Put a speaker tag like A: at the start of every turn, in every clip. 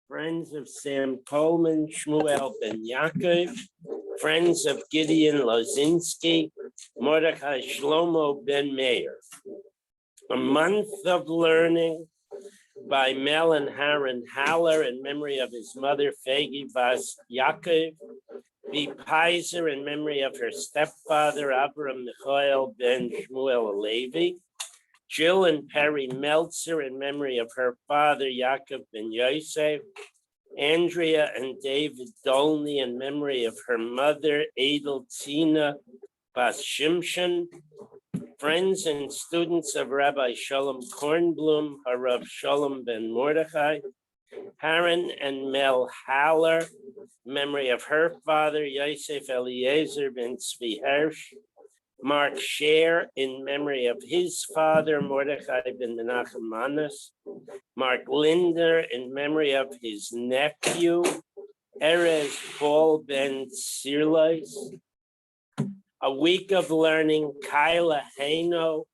A: Friends of Sam Coleman, Shmuel Ben Yaakov, Friends of Gideon Lozinski, Mordechai Shlomo Ben Meir. A month of learning by Mel and Haran Haller in memory of his mother, Fagi Bas Yaakov, B. Pizer in memory of her stepfather, Avram Michael Ben Shmuel Alevi, Jill and Perry Meltzer in memory of her father, Yaakov Ben Yosef, Andrea and David Dolney in memory of her mother, Adel Tina Bas Shimshon, friends and students of Rabbi Shalom Kornblum, Harav Shalom Ben Mordechai, Haran and Mel Haller, memory of her father, Yosef Eliezer Ben Tzvi Hirsch, Mark Scher in memory of his father, Mordechai Ben Menachem Manas, Mark Linder in memory of his nephew, Erez Paul Ben Sirlois. A week of learning, Kyla Haino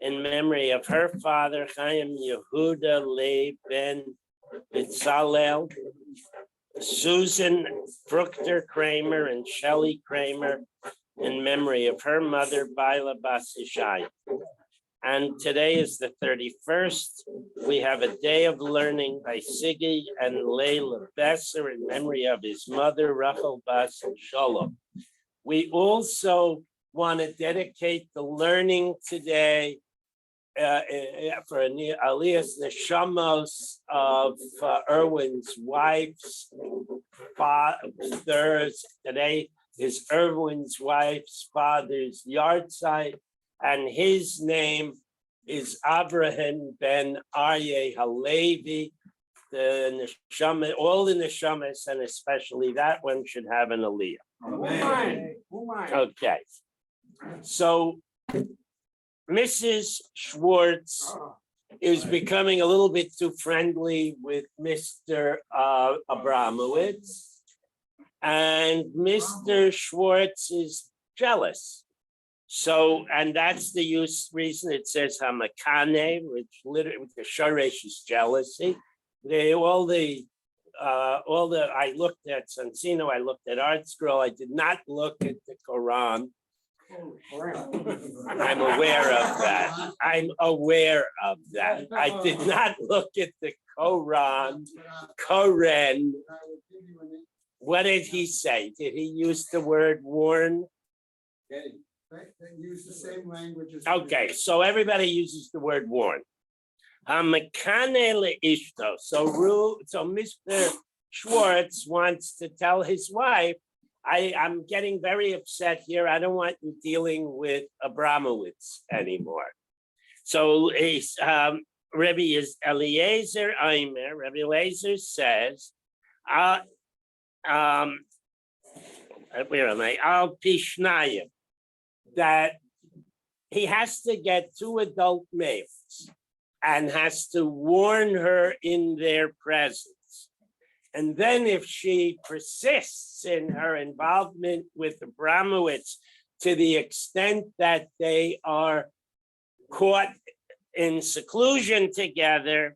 A: in memory of her father, Chaim Yehuda Leib Ben Bitzalel, Susan Fruchter Kramer and Shelley Kramer in memory of her mother, Baila Basishai. And today is the 31st. We have a day of learning by Siggy and Leila Besser in memory of his mother, Rachel Bas Shalom. We also want to dedicate the learning today for Aliyah's Neshamos of Erwin's wife's father's. Today is Erwin's wife's father's yahrzeit, and his name is Abraham Ben Aryeh Halevi. The neshama, all the neshamas, and especially that one, should have an aliyah. Amen. Okay, so Mrs. Schwartz is becoming a little bit too friendly with Mr. Abramowitz, and Mr. Schwartz is jealous. So, and that's the reason it says hamakane, which literally the shoresh is jealousy. I looked at Sansino, I looked at Art Scroll, I did not look at the Quran. I'm aware of that. I did not look at the Quran. What did he say? Did he use the word warn?
B: They use the same language as
A: okay, so everybody uses the word warn. So Mr. Schwartz wants to tell his wife, I'm getting very upset here. I don't want you dealing with Abramowitz anymore. So Rabbi Eliezer Aimer, Rabbi Eliezer says, where am I? Al Pishnayim, that he has to get two adult males and has to warn her in their presence. And then if she persists in her involvement with Abramowitz to the extent that they are caught in seclusion together,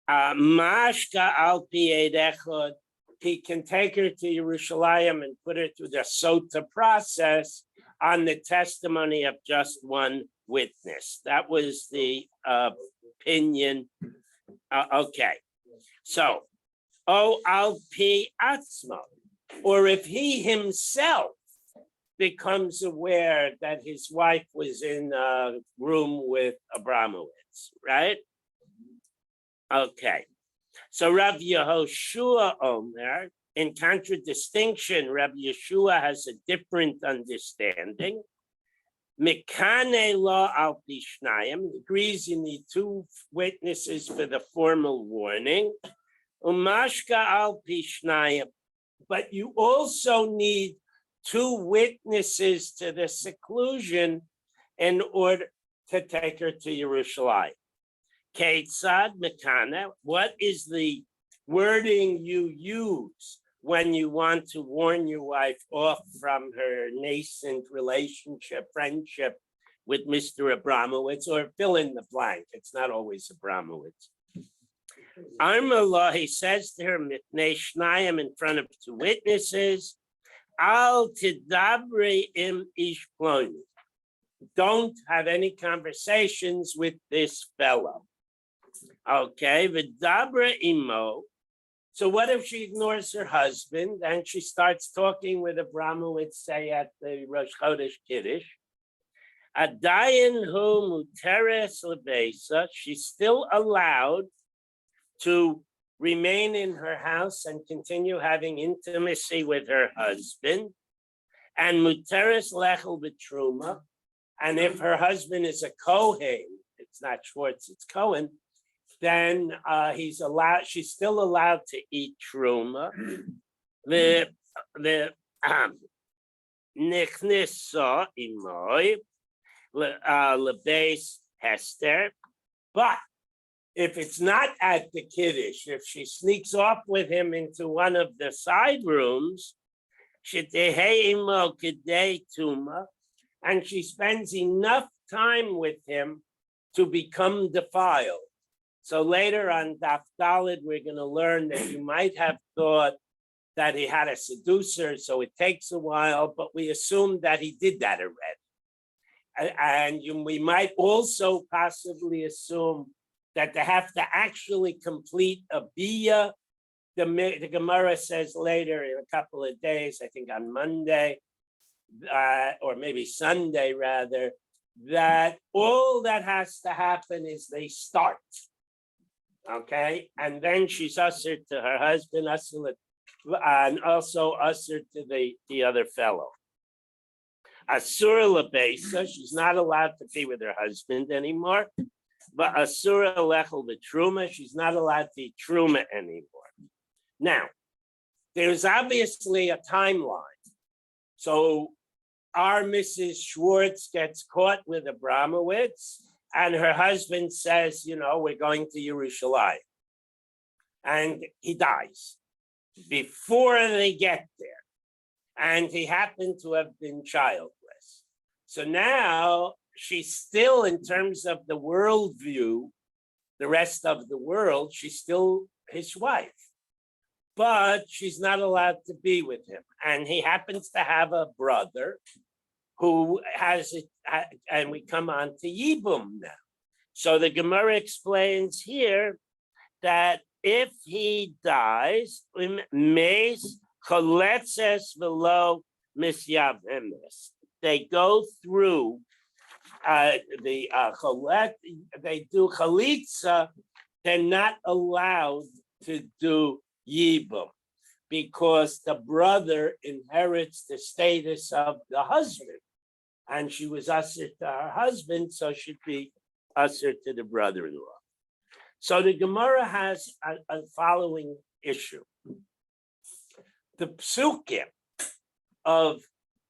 A: Mashka al Piedechot, he can take her to Yerushalayim and put her through the Sota process on the testimony of just one witness. That was the opinion. Okay. So, al pi atzmo, or if he himself becomes aware that his wife was in a room with Abramowitz, right? Okay. So Rav Yehoshua Omer, in contradistinction, Rav Yeshua has a different understanding. Mikane law al pishnayim, agrees you need two witnesses for the formal warning. Umashka al pishnayim, but you also need two witnesses to the seclusion in order to take her to Yerushalayim. Ketzad Mekana, what is the wording you use when you want to warn your wife off from her nascent relationship, friendship with Mr. Abramowitz, or fill in the blank? It's not always Abramowitz. Armallah, he says to her, Mitnei Shnayim, in front of two witnesses, Al Tidabri im Ish Ploni. Don't have any conversations with this fellow. Okay, Vidabra Imo. So what if she ignores her husband and she starts talking with Abramowitz, say at the Rosh Chodesh Kiddush? Adayin hu muteres lebesa. She's still allowed to remain in her house and continue having intimacy with her husband. And muteres lechel betruma. And if her husband is a Kohen, it's not Schwartz, it's Cohen, then she's still allowed to eat truma. The Nichnisa imoy lebeis Hester. But if it's not at the Kiddush, if she sneaks off with him into one of the side rooms, shetehei imo kedei tuma, and she spends enough time with him to become defiled. So later on Daf Daled, we're going to learn that you might have thought that he had a seducer, so it takes a while, but we assume that he did that already. And we might also possibly assume that they have to actually complete a biyah. The Gemara says later in a couple of days, I think on Monday, or maybe Sunday rather, that all that has to happen is they start. Okay, and then she's ushered to her husband, and also ushered to the other fellow. Asura lebesa, she's not allowed to be with her husband anymore. But asura lechel betruma, she's not allowed to eat truma anymore. Now, there's obviously a timeline. So our Mrs. Schwartz gets caught with Abramowitz, and her husband says, we're going to Yerushalayim. And he dies before they get there. And he happened to have been childless. So now she's still, in terms of the worldview, the rest of the world, she's still his wife. But she's not allowed to be with him. And he happens to have a brother who has it, and we come on to Yibum now. So the Gemara explains here that if he dies, meis choletzes velo misyavemes. They go through they do chalitza. They're not allowed to do yibum because the brother inherits the status of the husband. And she was ushered to her husband, so she'd be ushered to the brother-in-law. So the Gemara has a following issue. The psukim of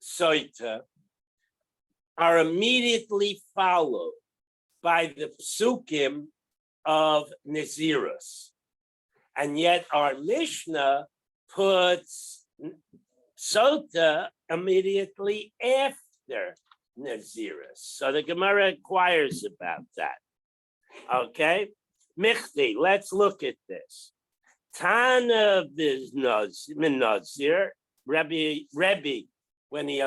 A: Soita are immediately followed by the psukim of Nazirus. And yet our Mishnah puts Sota immediately after Nazirus. So the Gemara inquires about that. Okay? Michti, let's look at this. Tana min Nazir, Rebbe, when he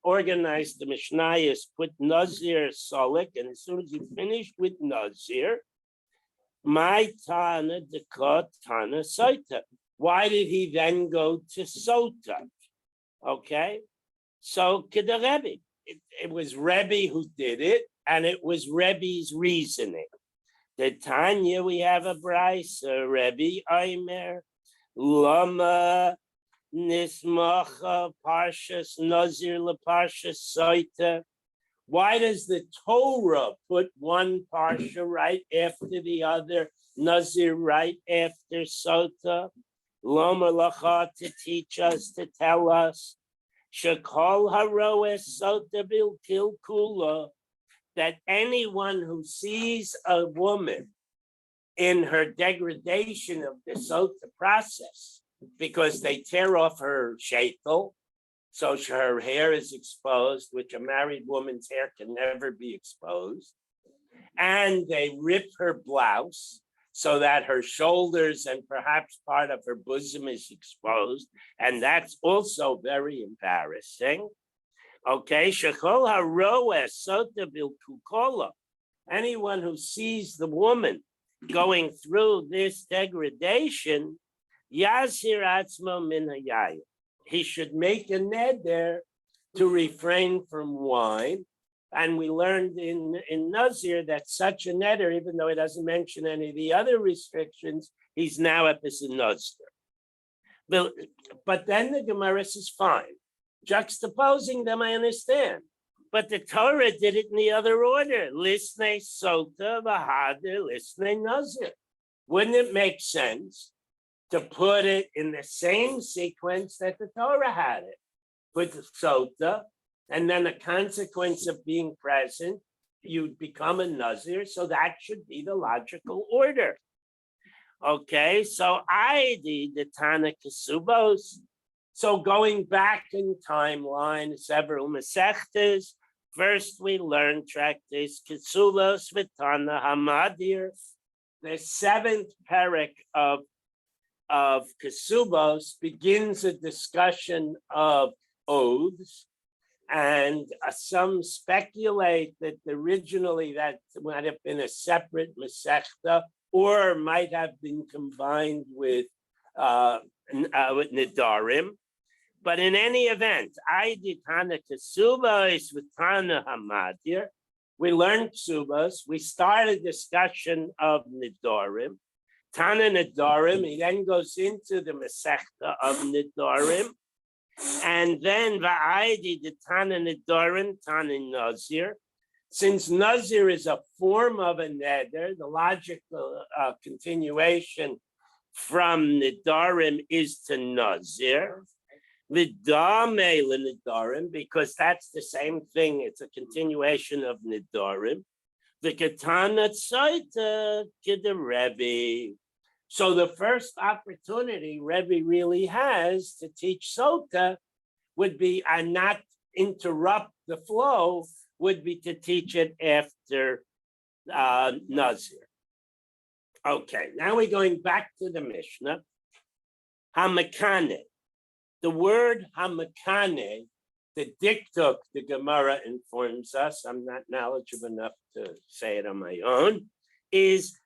A: organized the Mishnayos, put Nazir Solik, and as soon as he finished with Nazir, my Tana dekot Tana Sota. Why did he then go to Sota? Okay, so Kida Rebbe. It was Rebbe who did it, and it was Rebbe's reasoning. The Tanya, we have a brisa, Rebbe Aimer, Lama Nismacha Parshas Nazir LaParshas Soita. Why does the Torah put one parsha right after the other, Nazir right after Sota? Lama Lacha, to teach us, to tell us, Shekol Haroes Sota Bil Kilkula, that anyone who sees a woman in her degradation of the Sota process, because they tear off her sheitel, so her hair is exposed, which a married woman's hair can never be exposed. and they rip her blouse so that her shoulders and perhaps part of her bosom is exposed. And that's also very embarrassing. Okay, Shechol haroeh sota bilkukola. Anyone who sees the woman going through this degradation, yazhir atzmo min hayayim. He should make a neder to refrain from wine. And we learned in Nazir that such a neder, even though it doesn't mention any of the other restrictions, he's now at this Nazir. But then the Gemara is fine. Juxtaposing them, I understand. But the Torah did it in the other order. Lisnei sota v'hader lisnei nazir. Wouldn't it make sense to put it in the same sequence that the Torah had it? Put the sota, and then a consequence of being present, you'd become a nazir. So that should be the logical order. Okay, so I did the Tana Kesubos. So going back in timeline, several Masechtas. First, we learned Tractates Kesulos with Tana Hamadir. The seventh parak of Kesubos begins a discussion of oaths, and some speculate that originally that might have been a separate Masechta, or might have been combined with Nidarim. But in any event, I did Tana Kesubos with Tana Hamadir. We learned Kesubos. We started discussion of Nidarim. Tana Nidarim, he then goes into the Masechta of Nidarim. And then Va'aydi the Tana Nidarim, Tana Nazir. Since Nazir is a form of a neder, the logical continuation from Nidarim is to Nazir. Vidame Nidarim, because that's the same thing. It's a continuation of Nidarim. The Katana Tzaita to the Rebbe. So the first opportunity Rebbe really has to teach Sota would be, and not interrupt the flow, would be to teach it after Nazir. Okay, now we're going back to the Mishnah. Hamakane. The word hamakane, the diktuk, the Gemara informs us, I'm not knowledgeable enough to say it on my own, is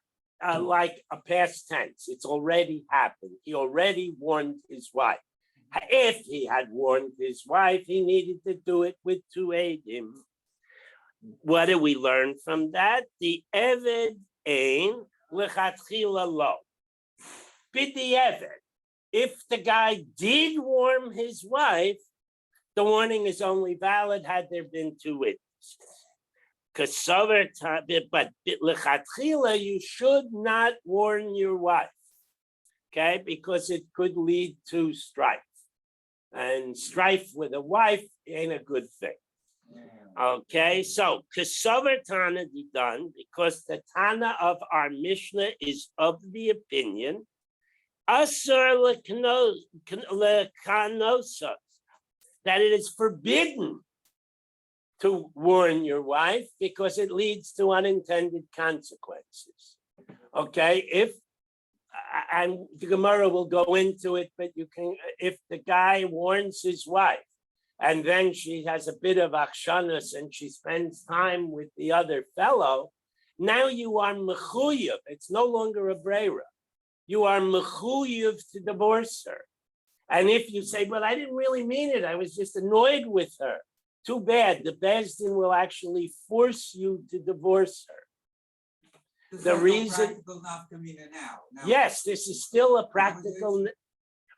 A: like a past tense. It's already happened. He already warned his wife. If he had warned his wife, he needed to do it with two edim. What do we learn from that? The eved ein lechatchila lo. Bidi eved. If the guy did warn his wife, the warning is only valid had there been two witnesses. But lechatchila, you should not warn your wife, okay? Because it could lead to strife. And strife with a wife ain't a good thing. Okay, so Kesover Tana done, because the Tana of our Mishnah is of the opinion, Asur lekanosas, that it is forbidden to warn your wife because it leads to unintended consequences. Okay, and the Gemara will go into it, but you can, if the guy warns his wife and then she has a bit of akshanas and she spends time with the other fellow, now you are mechuyev. It's no longer a breira. You are mechuyev to divorce her. And if you say, well, I didn't really mean it, I was just annoyed with her, too bad. The Beis Din will actually force you to divorce her. The reason, yes, this is still a practical.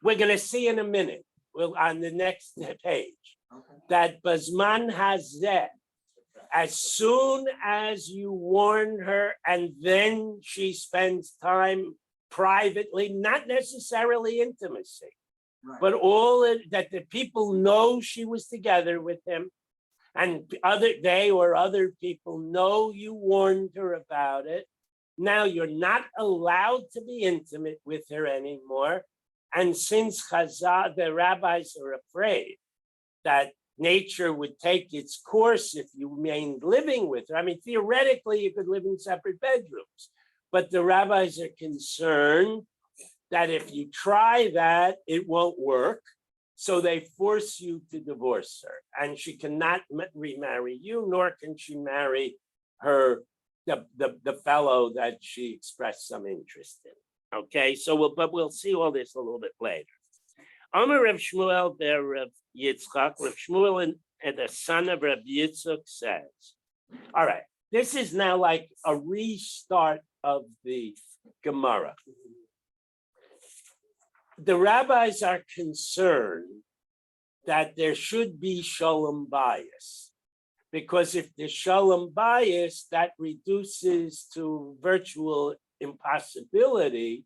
A: We're going to see in a minute. Well, on the next page, that Bazman has that. As soon as you warn her, and then she spends time privately, not necessarily intimacy, but all that the people know she was together with him, and they or other people know you warned her about it. Now you're not allowed to be intimate with her anymore. And since Chazal, the rabbis are afraid that nature would take its course if you remained living with her. I mean, theoretically, you could live in separate bedrooms, but the rabbis are concerned that if you try that, it won't work. So they force you to divorce her, and she cannot remarry you, nor can she marry the fellow that she expressed some interest in. Okay, so we'll see all this a little bit later. Amar Rav Shmuel ber Rav Yitzchak, Rav Shmuel and the son of Rav Yitzchak says, all right, this is now like a restart of the Gemara. The rabbis are concerned that there should be shalom bias, because if there's shalom bias, that reduces to virtual impossibility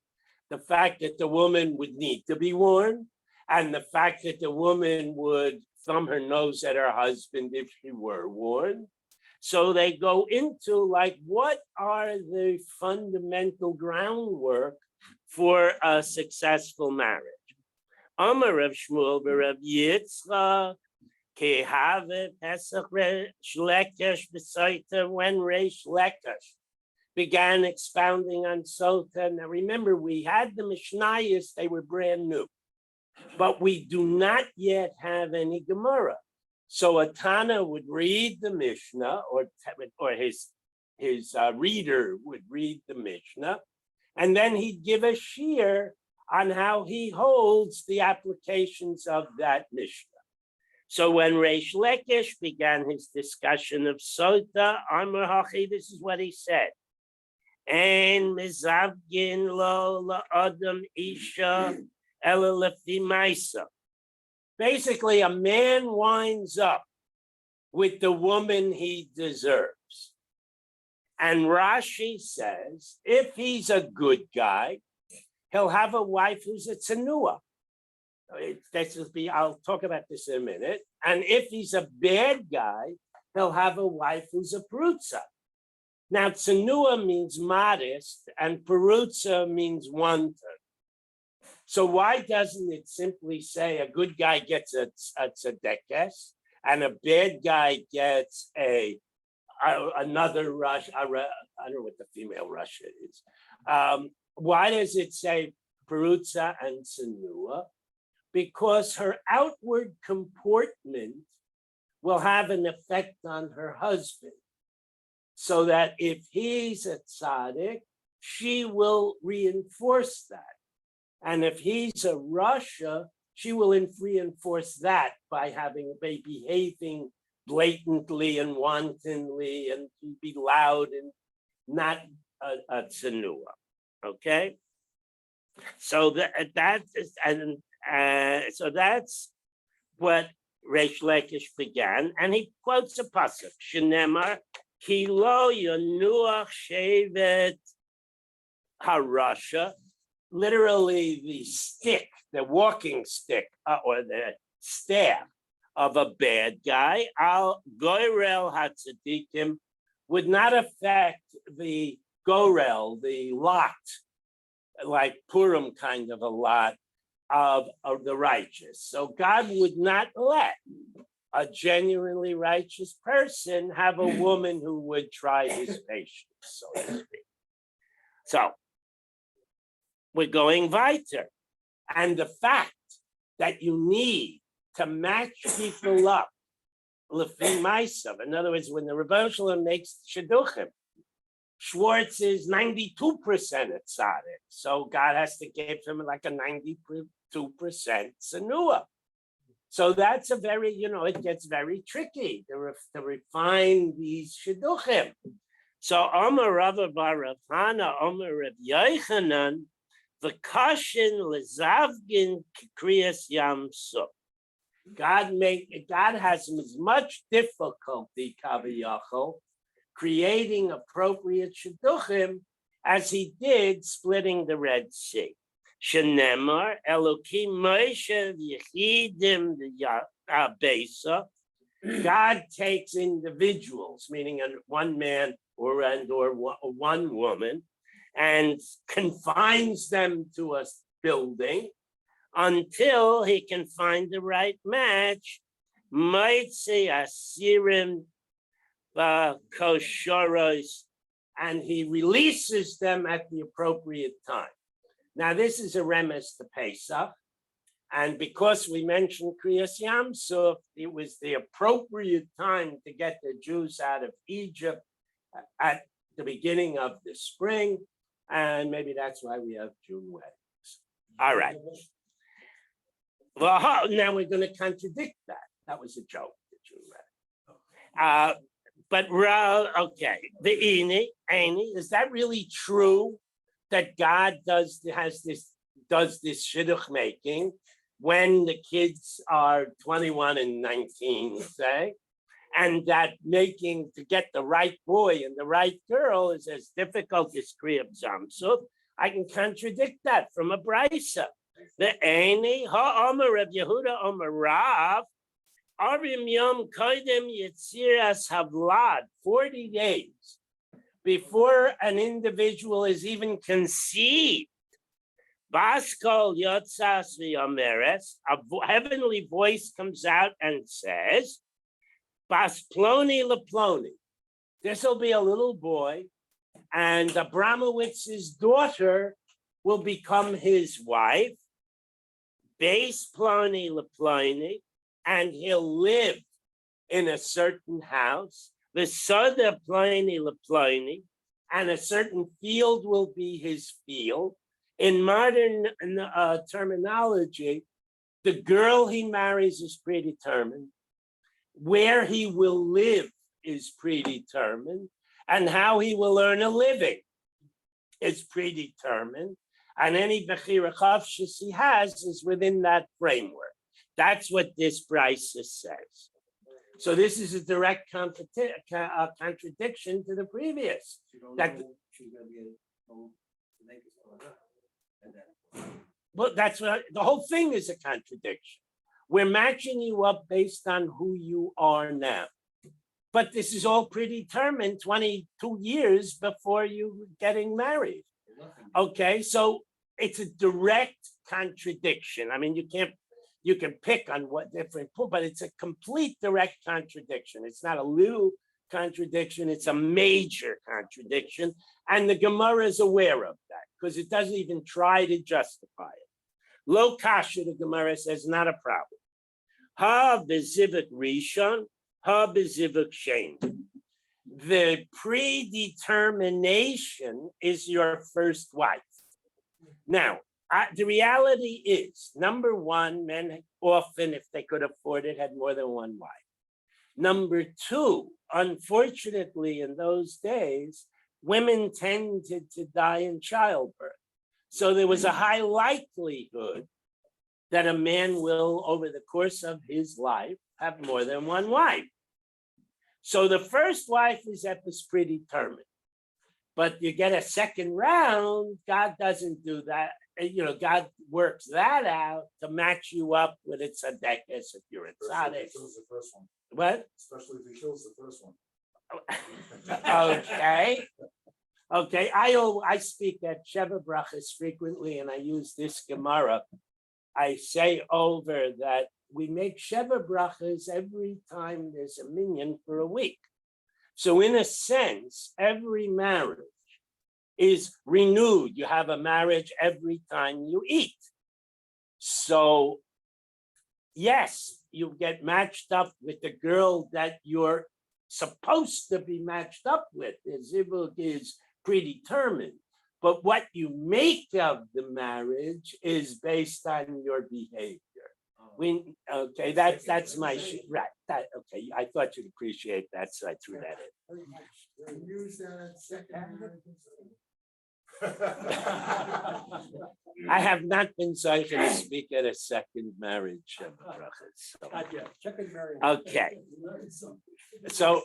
A: the fact that the woman would need to be warned, and the fact that the woman would thumb her nose at her husband if she were warned. So they go into like, what are the fundamental groundwork for a successful marriage? Amar Rav Shmuel Rav Yitzchak kehave Pesach Reish Lakish b'Sota, when Reish Lakish began expounding on Sota. Now remember, we had the Mishnayos; they were brand new, but we do not yet have any Gemara. So a Tana would read the Mishnah, or his reader would read the Mishnah, and then he'd give a shiur on how he holds the applications of that Mishnah. So when Reish Lakish began his discussion of Sota, Amar Hachi, this is what he said: "En mizavgin lo la'adam isha ela lefi ma'isa." Basically, a man winds up with the woman he deserves. And Rashi says, if he's a good guy, he'll have a wife who's a tsanua. I'll talk about this in a minute. And if he's a bad guy, he'll have a wife who's a perutza. Now, tsanua means modest, and perutza means wanton. So why doesn't it simply say a good guy gets a tzedekes and a bad guy gets another Russia? I don't know what the female Russia is. Why does it say perutza and tsanua? Because her outward comportment will have an effect on her husband. So that if he's a tzaddik, she will reinforce that. And if he's a Russia, she will reinforce that by behaving blatantly and wantonly and be loud and not a tsanua. Okay, so that's what Reish Lakish began, and he quotes a pasuk: "Shenemar ki lo yanuach shevet harasha." Literally, the stick, the walking stick, or the staff of a bad guy, al goyrel hatzadikim, would not affect the gorel, the lot, like Purim kind of a lot of the righteous. So God would not let a genuinely righteous person have a woman who would try his patience, so to speak. So we're going weiter. And the fact that you need to match people up, lefi ma'asav, in other words, when the Rebbe Shalom makes shidduchim, Schwartz is 92% at tzaddik, so God has to give him like a 92% tsanua. So that's a very, it gets very tricky to refine these shidduchim. So Amar Rava bar Rav Hana, Amar Rav Yochanan, the kashin lezavgin kriyas yam suf. God has as much difficulty, kaviyachol, creating appropriate shidduchim as he did splitting the Red Sea. Shenemar Elokim Moshe v'Yechidim Besa. God takes individuals, meaning one man or one woman, and confines them to a building until he can find the right match Moitzi Asirim Koshoros, and he releases them at the appropriate time. Now, this is a remes to Pesach, and because we mentioned Kriyas Yam Suf, it was the appropriate time to get the Jews out of Egypt at the beginning of the spring, and maybe that's why we have June weddings. All right. Well, now we're going to contradict that. That was a joke, the June wedding. Okay, the Ini, is that really true that God does this shidduch making when the kids are 21 and 19, say, and that making to get the right boy and the right girl is as difficult as Kriyas Yam Suf? I can contradict that from a brisa. The Eini ha'omer Reb Yehuda Omer Rav Arim Yom Koidem Yitziras Havlad, 40 days before an individual is even conceived. Baskol Yotzas V'Yomeres, a heavenly voice comes out and says, Bas Ploni LePloni, this will be a little boy, and Abramowitz's daughter will become his wife. Base Ploni LePloni, and he'll live in a certain house. The Soda Ploni LePloni, and a certain field will be his field. In modern terminology, the girl he marries is predetermined. Where he will live is predetermined, and how he will earn a living is predetermined. And any bechira chavshus he has is within that framework. That's what this brisa says. So this is a direct contradiction to the previous. Well, that's what the whole thing is, a contradiction. We're matching you up based on who you are now. But this is all predetermined 22 years before you getting married. Okay, so it's a direct contradiction. I mean, you can pick on what different, but it's a complete direct contradiction. It's not a little contradiction, it's a major contradiction. And the Gemara is aware of that because it doesn't even try to justify it. Lo kasha, the Gemara says, not a problem. Ha bezivuk rishon, ha bezivuk shein. The predetermination is your first wife. Now, the reality is, number one, men often, if they could afford it, had more than one wife. Number two, unfortunately, in those days, women tended to die in childbirth. So there was a high likelihood that a man will, over the course of his life, have more than one wife. So the first wife is predetermined. But you get a second round, God doesn't do that. God works that out to match you up with a tzadekes if you're a tzaddik. What?
C: Especially if he kills the first one.
A: Okay. I speak at Sheva Brachas frequently, and I use this Gemara. I say over that we make Sheva Brachas every time there's a minyan for a week. So in a sense, every marriage is renewed. You have a marriage every time you eat. So yes, you get matched up with the girl that you're supposed to be matched up with. The zivug is predetermined. But what you make of the marriage is based on your behavior. That's my right. Okay, I thought you'd appreciate that, so I threw that in.
B: Use that at second marriage.
A: I have not been zeicher to speak at a second marriage. Okay. So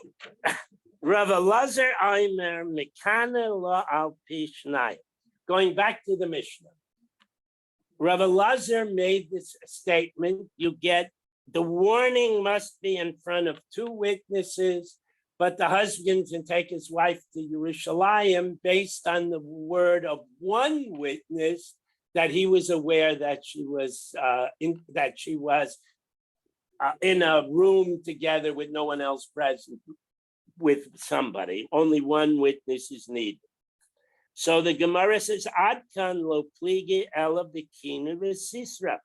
A: Rav Elazar Aimer Mikana La Al Pishnai. Going back to the Mishnah. Rav Elazar made this statement. You get the warning must be in front of two witnesses, but the husband can take his wife to Yerushalayim based on the word of one witness that he was aware that she was in a room together with no one else present with somebody. Only one witness is needed. So the Gemara says, Ad kan lo pligi ela bikina v'sisra.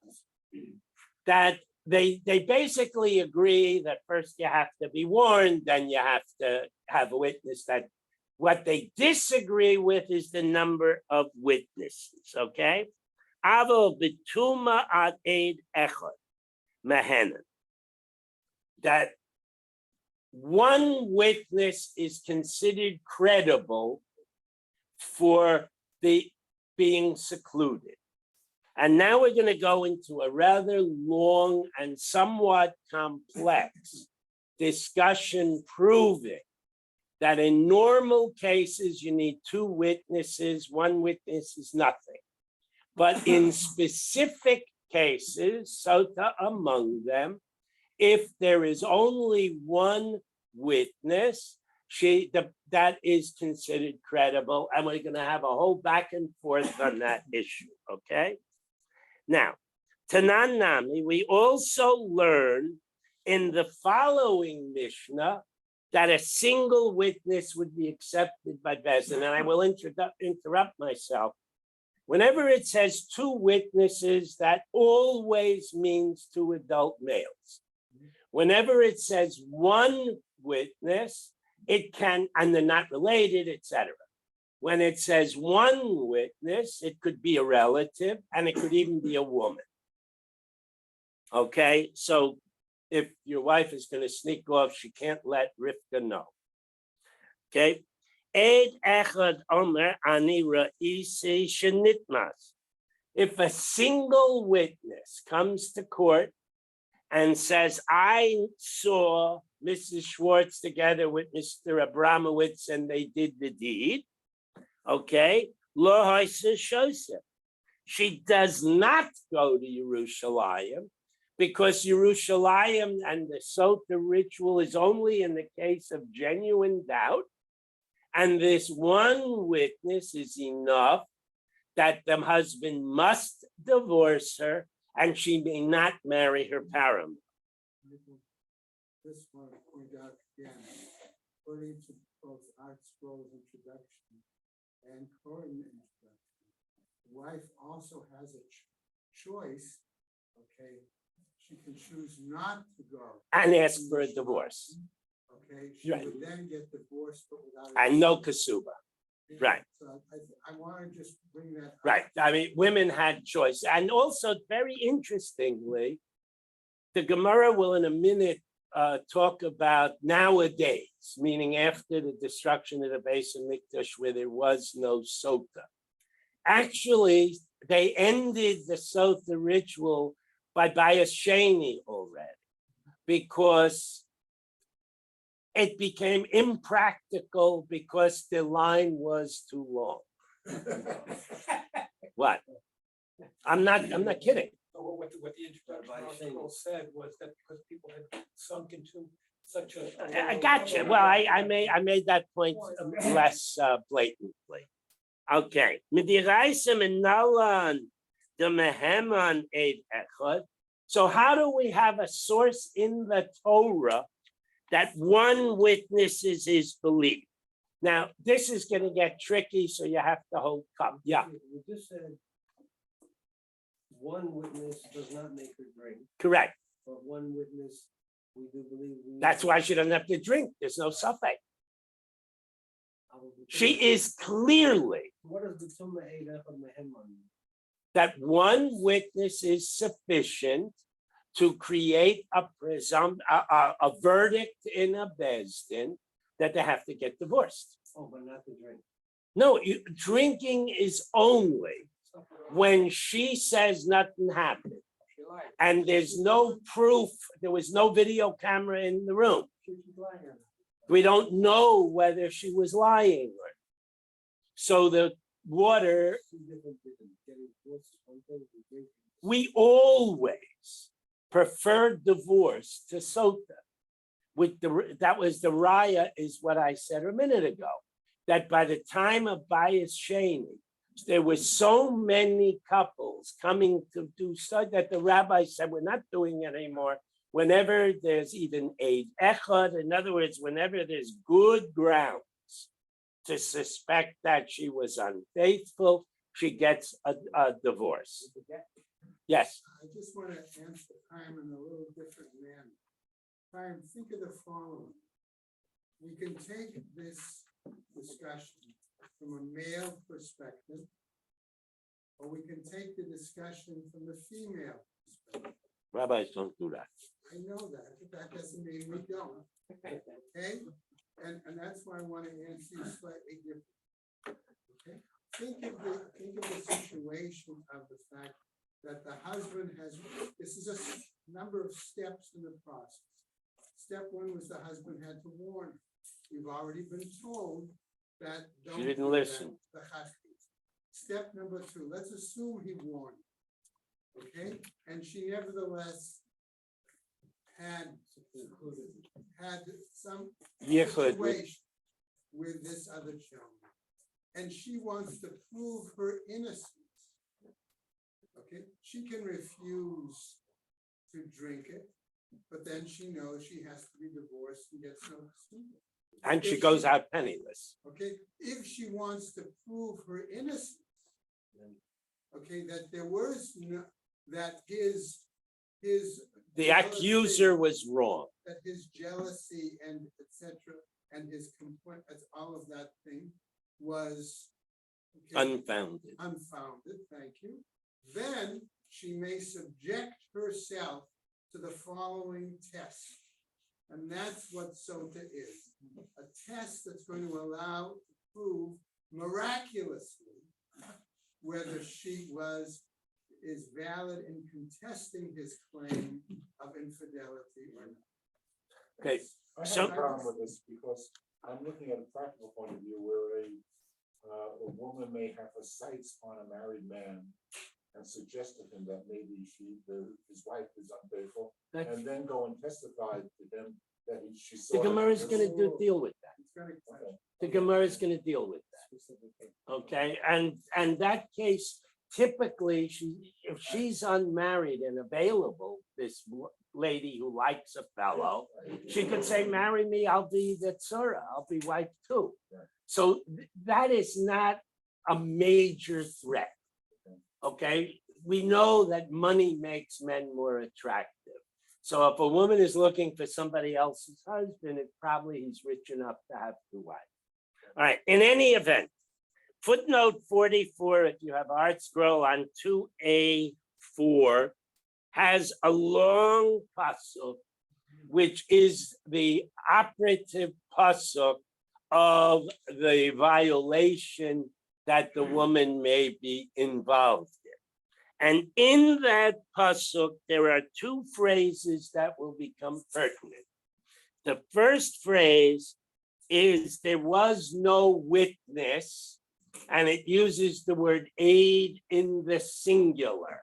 A: That they basically agree that first you have to be warned, then you have to have a witness. That what they disagree with is the number of witnesses, okay? Avo bituma ad eid echad mehenan. That one witness is considered credible for the being secluded. And now we're going to go into a rather long and somewhat complex discussion proving that in normal cases, you need two witnesses. One witness is nothing. But in specific cases, sota among them, if there is only one witness, that is considered credible. And we're going to have a whole back and forth on that issue, okay? Now, Tananami, we also learn in the following Mishnah that a single witness would be accepted by Bezdin. And I will interrupt myself. Whenever it says two witnesses, that always means two adult males. Whenever it says one witness, it can, and they're not related, etc. When it says one witness, it could be a relative and it could even be a woman. Okay, so if your wife is going to sneak off, she can't let Rivka know. Okay. Eid echad omer ani ra'isi shenitmas. If a single witness comes to court and says, I saw Mrs. Schwartz together with Mr. Abramowitz and they did the deed, okay, lo haisa shosef. She does not go to Yerushalayim because Yerushalayim and the Sota ritual is only in the case of genuine doubt. And this one witness is enough that the husband must divorce her and she may not marry her paramour.
B: This one we got again, according to both Art Scroll's introduction and Cohen introduction, the wife also has a choice, okay? She can choose not to go.
A: And ask for a divorce.
B: Okay, she
A: Right.
B: would then get divorced, but without.
A: And no kasuba. Right.
B: So I want to just bring that up.
A: Right. I mean, women had choice. And also, very interestingly, the Gemara will in a minute talk about nowadays, meaning after the destruction of the Beis Hamikdash where there was no sota. Actually, they ended the sota ritual by Bayas Sheni already because it became impractical because the line was too long. What? I'm not kidding.
D: What the introduction said was that because people had sunk into such a.
A: I gotcha. Well, I made that point less blatantly. Okay. So how do we have a source in the Torah that one witness is his belief? Now, this is going to get tricky, so you have to hold up. Yeah.
E: We just said one witness does not make her drink,
A: Correct.
E: but one witness, we do believe.
A: That's why she doesn't have to drink. There's no suffix. She is clearly
E: What does the Tumah Eid Echad Meheman mean?
A: that one witness is sufficient to create a verdict in a Bezdin that they have to get divorced.
E: Oh, but not the drink.
A: No, drinking is only when she says nothing happened. And there's no proof, there was no video camera in the room. We don't know whether she was lying or not. So the water, we always preferred divorce to sota. That was the raya, is what I said a minute ago, that by the time of Bayis Sheni, there were so many couples coming to do so that the rabbi said, we're not doing it anymore. whenever there's even aid echad, in other words, whenever there's good grounds to suspect that she was unfaithful, she gets a divorce. Yes.
B: I just want to answer Chaim in a little different manner. Chaim, think of the following. We can take this discussion from a male perspective, or we can take the discussion from the female perspective.
A: Rabbis don't do that.
B: I know that, but that doesn't mean we don't. Okay? And that's why I want to answer you slightly different. Okay? Think of the situation of the fact that the husband has, this is a number of steps in the process. Step one was the husband had to warn her. We've already been told that.
A: She didn't
B: do
A: listen.
B: that, the chastis. Step number two, let's assume he warned her, okay? And she nevertheless had some situation with this other gentleman. And she wants to prove her innocence. Okay, she can refuse to drink it, but then she knows she has to be divorced and gets no sleep.
A: And she goes out penniless.
B: Okay, if she wants to prove her innocence, okay, that there was no, that his
A: The
B: jealousy-
A: accuser was wrong.
B: that his jealousy and etc. and his complaint, all of that thing was okay,
A: Unfounded.
B: unfounded, thank you. Then she may subject herself to the following test. And that's what Sota is. A test that's going to allow to prove miraculously whether she is valid in contesting his claim of infidelity or not.
A: Okay,
C: I have
A: So-
C: a problem with this because I'm looking at a practical point of view where a woman may have her sights on a married man and suggest to him that maybe his wife is unfaithful,
A: That's-
C: and then go and testify to him that she saw.
A: the
C: it.
A: Gemara is going to deal with that.
B: It's gonna-
C: Okay.
A: The Gemara is going to deal with that. Okay, and that case, typically, if she's unmarried and available, this lady who likes a fellow, she could say, marry me, I'll be the tzara, I'll be wife too.
C: Right.
A: So that is not a major threat. Okay, we know that money makes men more attractive. So if a woman is looking for somebody else's husband, it's probably he's rich enough to have two wives. All right, in any event, footnote 44, if you have art scroll on 2A4, has a long pasuk, which is the operative pasuk of the violation that the woman may be involved in. And in that pasuk, there are two phrases that will become pertinent. The first phrase is there was no witness, and it uses the word aid in the singular.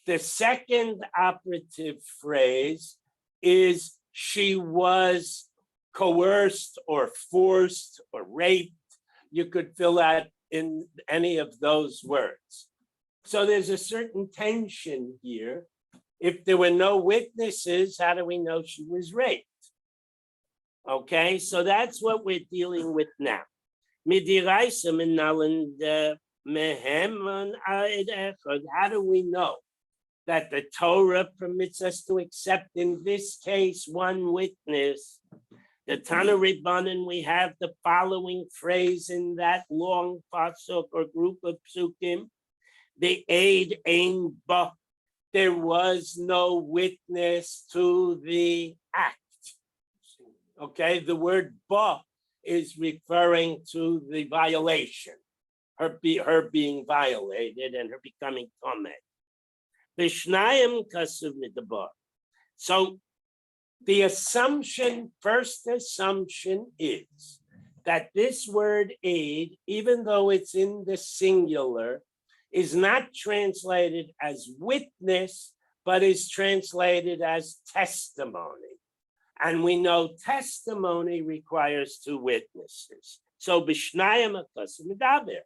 A: The second operative phrase is she was coerced or forced or raped. You could fill out in any of those words. So there's a certain tension here. If there were no witnesses, how do we know she was raped? Okay, so that's what we're dealing with now. How do we know that the Torah permits us to accept, in this case, one witness? The Tana Rabbanan, we have the following phrase in that long pasuk or group of psukim: the aid ein ba. There was no witness to the act. Okay, the word ba is referring to the violation, her being violated and her becoming tameh. Vishnayim kasuv midabar. So the first assumption is that this word aid, even though it's in the singular, is not translated as witness, but is translated as testimony. And we know testimony requires two witnesses. So bishnayim akasim medaber.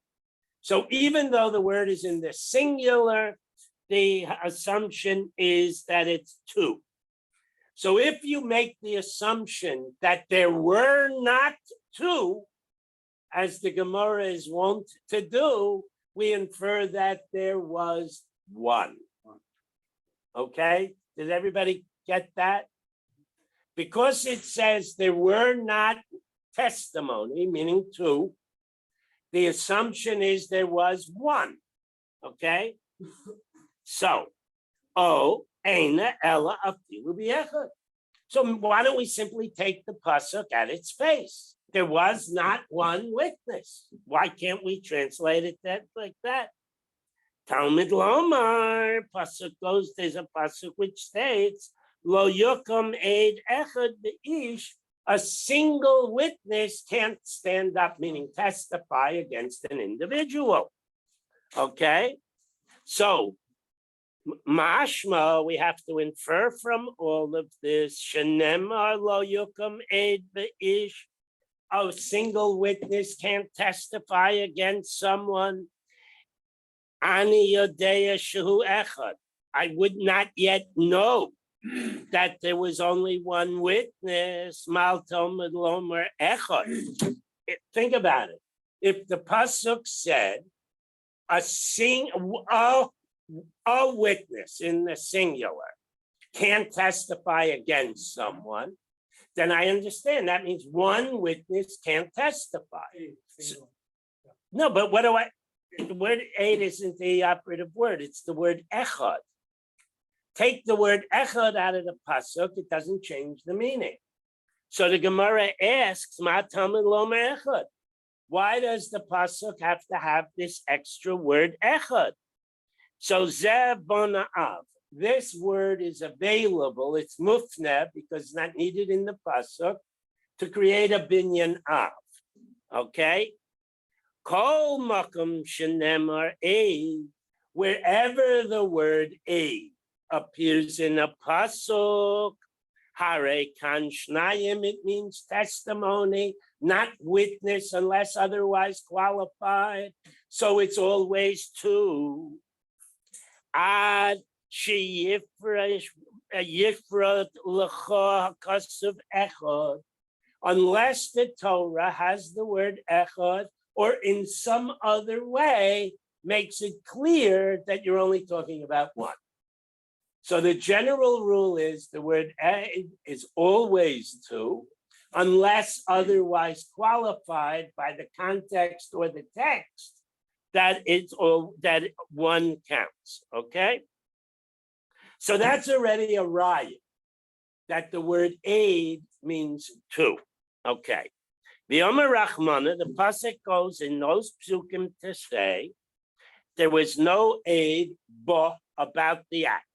A: So even though the word is in the singular, the assumption is that it's two. So if you make the assumption that there were not two, as the Gemara is wont to do, we infer that there was one. Okay? Did everybody get that? Because it says there were not testimony, meaning two, the assumption is there was one. Okay? So, Eina Ella Afilu B'Echad. So why don't we simply take the pasuk at its face? There was not one witness. Why can't we translate it like that? Talmud Lomar, pasuk goes, there's a pasuk which states, Lo yukum eid echad be'ish, a single witness can't stand up, meaning testify against an individual. Okay? So, mashma, we have to infer from all of this, shenemar lo yukum eid be'ish, a single witness can't testify against someone. Ani yodeya shehu echad. I would not yet know that there was only one witness. Mal Talmud Lomer echad. Think about it. If the pasuk said a witness in the singular can't testify against someone, then I understand. That means one witness can't testify. No, but what do I? The word aid isn't the operative word. It's the word echad. Take the word echad out of the pasuk, it doesn't change the meaning. So the Gemara asks, Ma Talmud Lomer echad. Why does the pasuk have to have this extra word echad? So Zev Bona'av. This word is available. It's mufne because it's not needed in the pasuk to create a binyan av. Okay. Kol makom shenemar aid, wherever the word aid appears in a pasuk, hare kan shnayim, it means testimony, not witness unless otherwise qualified. So it's always two. Ad she yifrat l'cha hakasav echad, unless the Torah has the word echad, or in some other way makes it clear that you're only talking about one. So the general rule is the word is always two, unless otherwise qualified by the context or the text that it's all that one counts. Okay, so that's already a riot that the word aid means two. Okay. The Omer Rachmana, the pasuk goes in those psukim to say there was no aid about the act.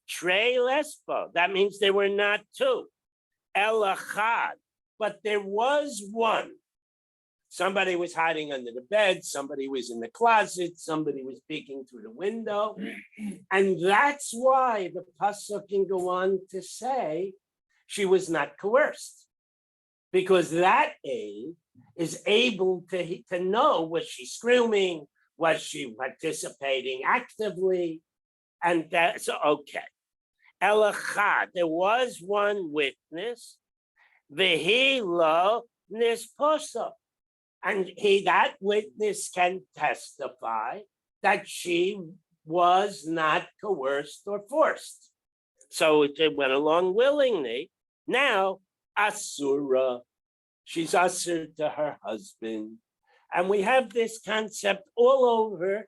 A: Trey lespo, that means there were not two. Elachad, but there was one. Somebody was hiding under the bed, somebody was in the closet, somebody was peeking through the window. And that's why the pasuk can go on to say she was not coerced. Because that aid is able to know, was she screaming? Was she participating actively? And that's okay. Elachad, there was one witness, v'hilo nisposa, and that witness can testify that she was not coerced or forced. So it went along willingly. Now, Asura, she's Asur to her husband. And we have this concept all over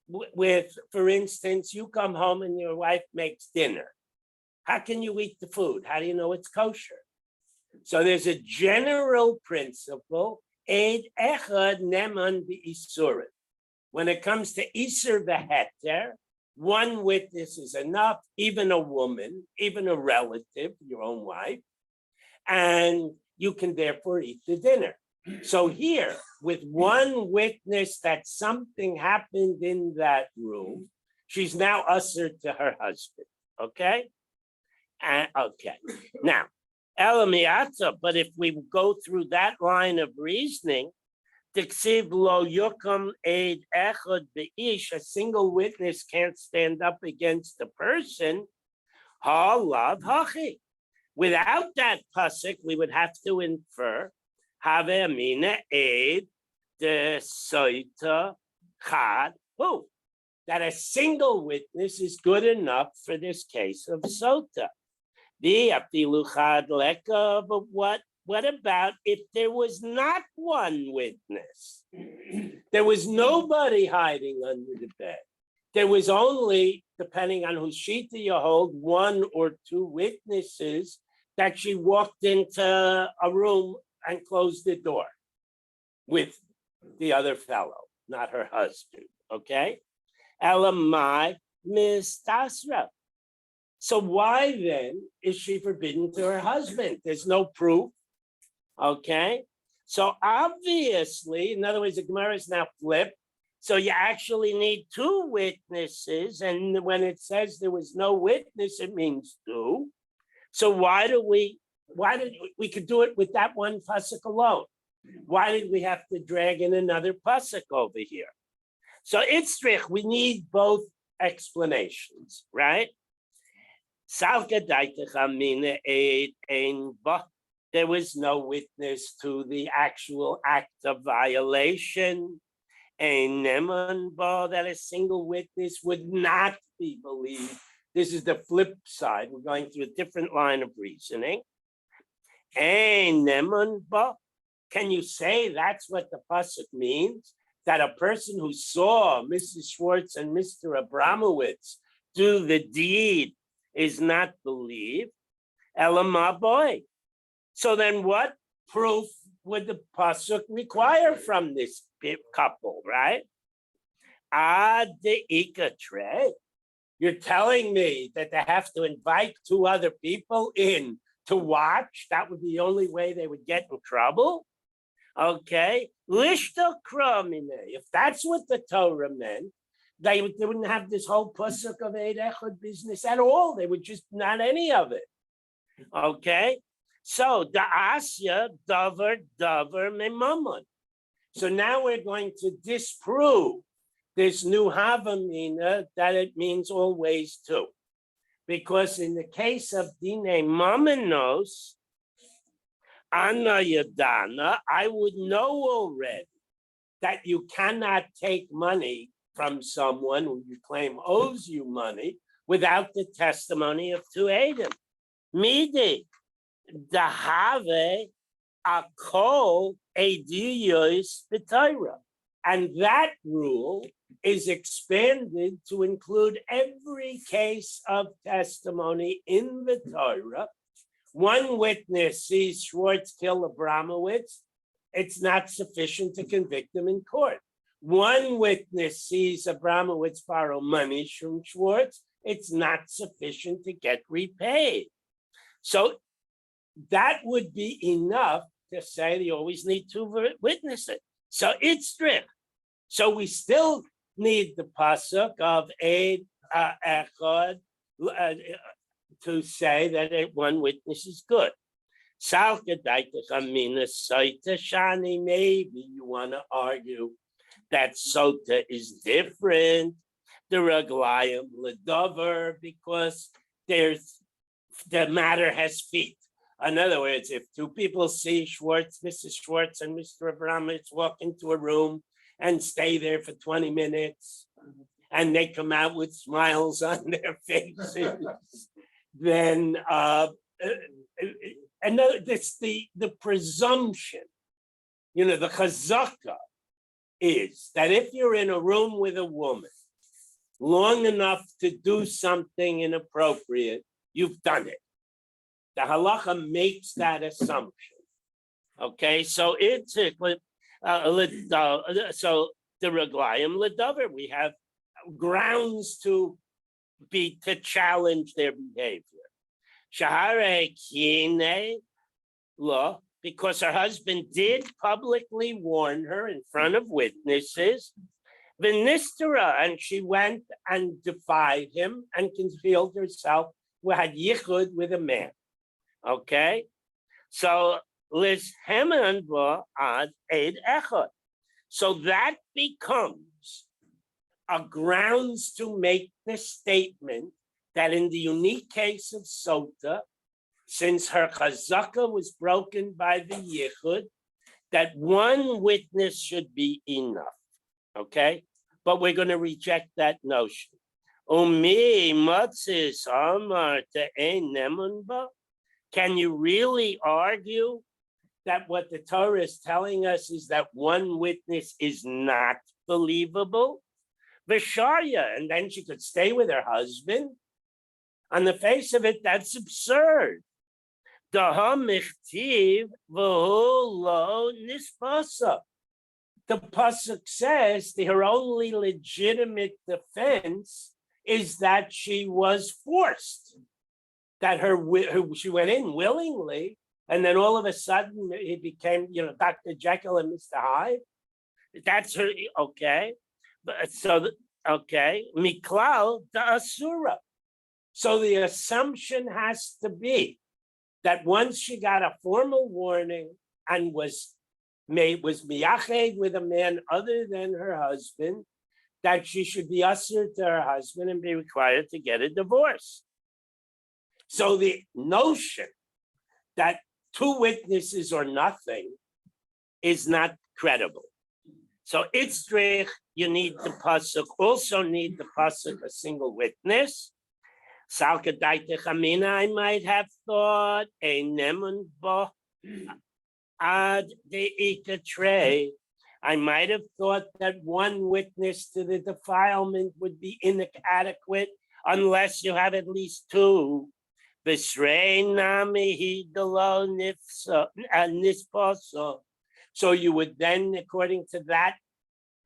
A: with, for instance, you come home and your wife makes dinner. How can you eat the food? How do you know it's kosher? So there's a general principle, Eid Echad Neman B'Isurim. When it comes to Isur V'Heter, one witness is enough, even a woman, even a relative, your own wife, and you can therefore eat the dinner. So here, with one witness that something happened in that room, she's now usher to her husband, okay? Okay, now, Elamiata, but if we go through that line of reasoning, Tiksiv lo yukam eid echad beish, a single witness can't stand up against the person. Halav hachi. Without that pasuk, we would have to infer have amina aid the soita chad who that a single witness is good enough for this case of sota. The afilu chad leka, but what about if there was not one witness? There was nobody hiding under the bed. There was only, depending on whose shita you hold, one or two witnesses that she walked into a room and closed the door with the other fellow, not her husband, okay? Elamai mistasra. So why then is she forbidden to her husband? There's no proof, okay? So obviously, in other words, the Gemara is now flipped. So you actually need two witnesses, and when it says there was no witness, it means two. So why did we could do it with that one pasuk alone? Why did we have to drag in another pasuk over here? So Itzrich, we need both explanations, right? There was no witness to the actual act of violation. A neman that a single witness would not be believed. This is the flip side. We're going through a different line of reasoning. A neman, can you say that's what the pasuk means? That a person who saw Mrs. Schwartz and Mr. Abramowitz do the deed is not believed? Elamah boy. So then what proof would the pasuk require from this couple, right? You're telling me that they have to invite two other people in to watch? That would be the only way they would get in trouble? Okay. If that's what the Torah meant, they wouldn't have this whole pasuk of Eid Echad business at all. They would just not any of it. Okay. So the Asya davar memamon. So now we're going to disprove this new havamina that it means always two. Because in the case of Dine Mamenos, Anna Yadana, I would know already that you cannot take money from someone who you claim owes you money without the testimony of two Adam. Midi, dahave akol ediyos b'Torah. And that rule is expanded to include every case of testimony in the Torah. One witness sees Schwartz kill Abramowitz, it's not sufficient to convict him in court. One witness sees Abramowitz borrow money from Schwartz, it's not sufficient to get repaid. So that would be enough to say you always need two witnesses. So it's strict. So we still need the pasuk of Eid Echad to say that one witness is good. Maybe you want to argue that sota is different, the raglayim ledover, because there's the matter has feet. In other words, if two people see Schwartz, Mrs. Schwartz and Mr. Abramowitz walk into a room and stay there for 20 minutes, and they come out with smiles on their faces, then it's the presumption, the chazaka is that if you're in a room with a woman long enough to do something inappropriate, you've done it. The halacha makes that assumption. Okay, so it's so the reglayim ledavar, we have grounds to challenge their behavior. Shahare kine lo, because her husband did publicly warn her in front of witnesses. Vinistera, and she went and defied him and concealed herself, who had yichud with a man. Okay, so lis hemen bo ad eid echad. So that becomes a grounds to make the statement that in the unique case of Sota, since her chazaka was broken by the yichud, that one witness should be enough, okay? But we're going to reject that notion. Umi matzis amar te'ein nemun ba. Can you really argue that what the Torah is telling us is that one witness is not believable? Visharya, and then she could stay with her husband? On the face of it, that's absurd. The pasuk says her only legitimate defense is that she was forced, that she went in willingly, and then all of a sudden it became, Dr. Jekyll and Mr. Hyde. That's her, okay. Miklal the asura. So the assumption has to be that once she got a formal warning and was miyached with a man other than her husband, that she should be ushered to her husband and be required to get a divorce. So the notion that two witnesses or nothing is not credible. So Itzrich, you need the pasuk, also need the pasuk, a single witness. Salkadaita Chamina, I might have thought, a nemun bo ad deika tray. I might have thought that one witness to the defilement would be inadequate unless you have at least two. Bisrei nami hidalo nisposo. So you would then, according to that,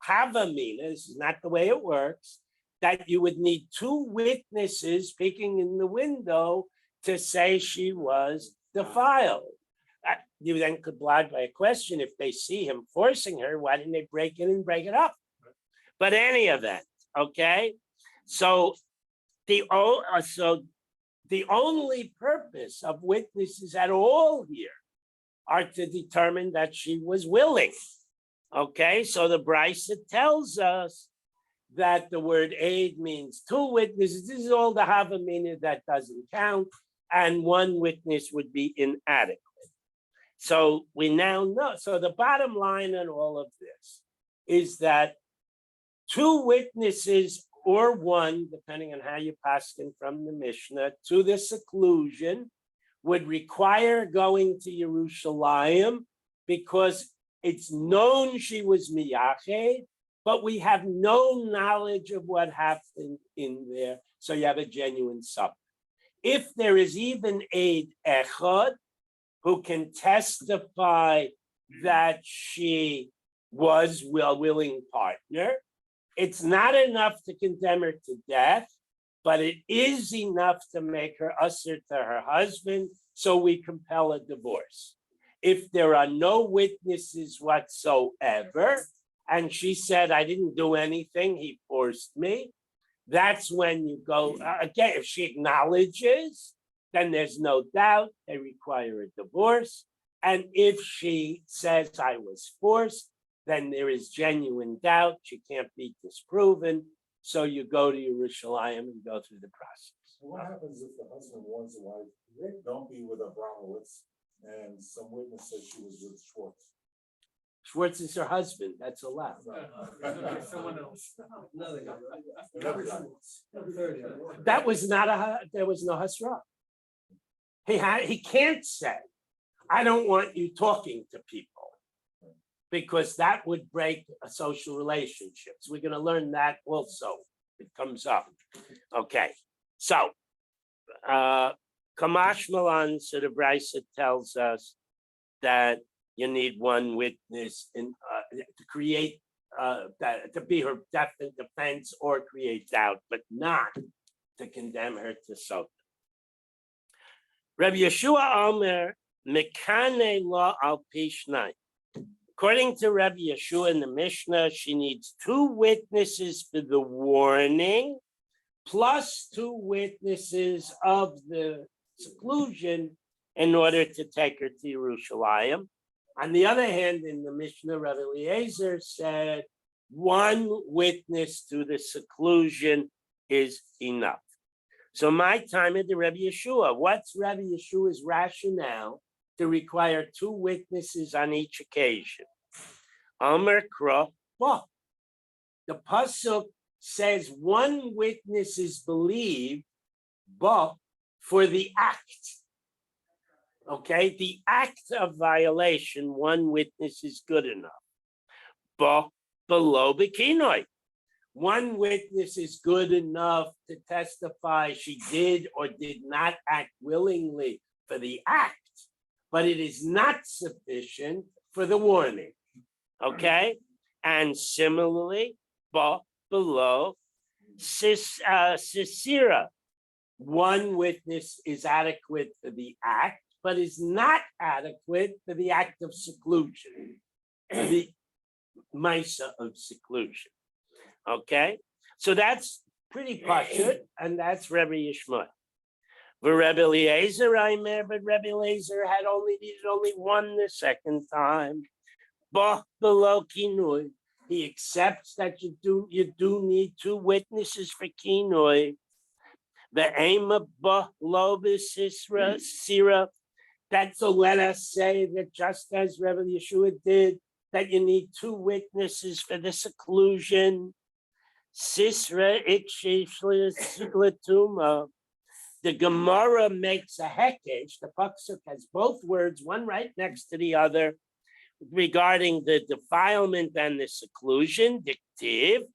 A: have a mina. This is not the way it works. That you would need two witnesses peeking in the window to say she was defiled. You then could blot by a question, if they see him forcing her, why didn't they break in and break it up? But any event, okay? So the only purpose of witnesses at all here are to determine that she was willing. Okay, so the Brisa tells us that the word aid means two witnesses. This is all the havamina that doesn't count, and one witness would be inadequate. So we now know. So the bottom line on all of this is that two witnesses or one, depending on how you pass in from the Mishnah, to the seclusion would require going to Yerushalayim because it's known she was miyached, but we have no knowledge of what happened in there. So you have a genuine sub. If there is even aid echad who can testify that she was a willing partner, it's not enough to condemn her to death, but it is enough to make her usher to her husband, so we compel a divorce. If there are no witnesses whatsoever, and she said, I didn't do anything, he forced me, that's when you go, again, if she acknowledges, then there's no doubt they require a divorce. And if she says I was forced, then there is genuine doubt, she can't be disproven. So you go to Yerushalayim and go through the process.
C: What happens if the husband warns the wife, don't be with Abramowitz, and some witness says she was with Schwartz?
A: Schwartz is her husband, that's allowed.
D: Someone else.
E: Another guy.
A: That was not there was no hasra. He can't say, I don't want you talking to people, because that would break social relationships. We're going to learn that also. It comes up. Okay. So, Kamash Malan, so the Brisa tells us that you need one witness to create, to be her defense or create doubt, but not to condemn her to Sota. Rabbi Yeshua Omer, Mekane la al pishnai. According to Rabbi Yeshua in the Mishnah, she needs two witnesses for the warning, plus two witnesses of the seclusion in order to take her to Yerushalayim. On the other hand, in the Mishnah, Rabbi Eliezer said one witness to the seclusion is enough. So my time at the Rebbe Yeshua. What's Rebbe Yeshua's rationale to require 2 witnesses on each occasion? Amar Kra Ba. The pasuk says 1 witness is believed, but for the act. Okay, the act of violation, 1 witness is good enough. But below Bekinoi, 1 witness is good enough to testify she did or did not act willingly for the act, but it is not sufficient for the warning. Okay, and similarly, but below Sisera, 1 witness is adequate for the act, but is not adequate for the act of seclusion, the Misa of seclusion. Okay, so that's pretty pashut, and that's Rebbe Yishmael. For Rebbe Eliezer, I remember, but Rebbe Eliezer had needed only 1 the second time. Bah below kinoi, he accepts that you do need 2 witnesses for kinoi. The aim of bah lo sira. That, so let us say that just as Rebbe Yeshua did, that you need 2 witnesses for the seclusion. Sisra ikshishlatuma. The Gemara makes a hekesh. The pasuk has both words, one right next to the other, regarding the defilement and the seclusion. Dictive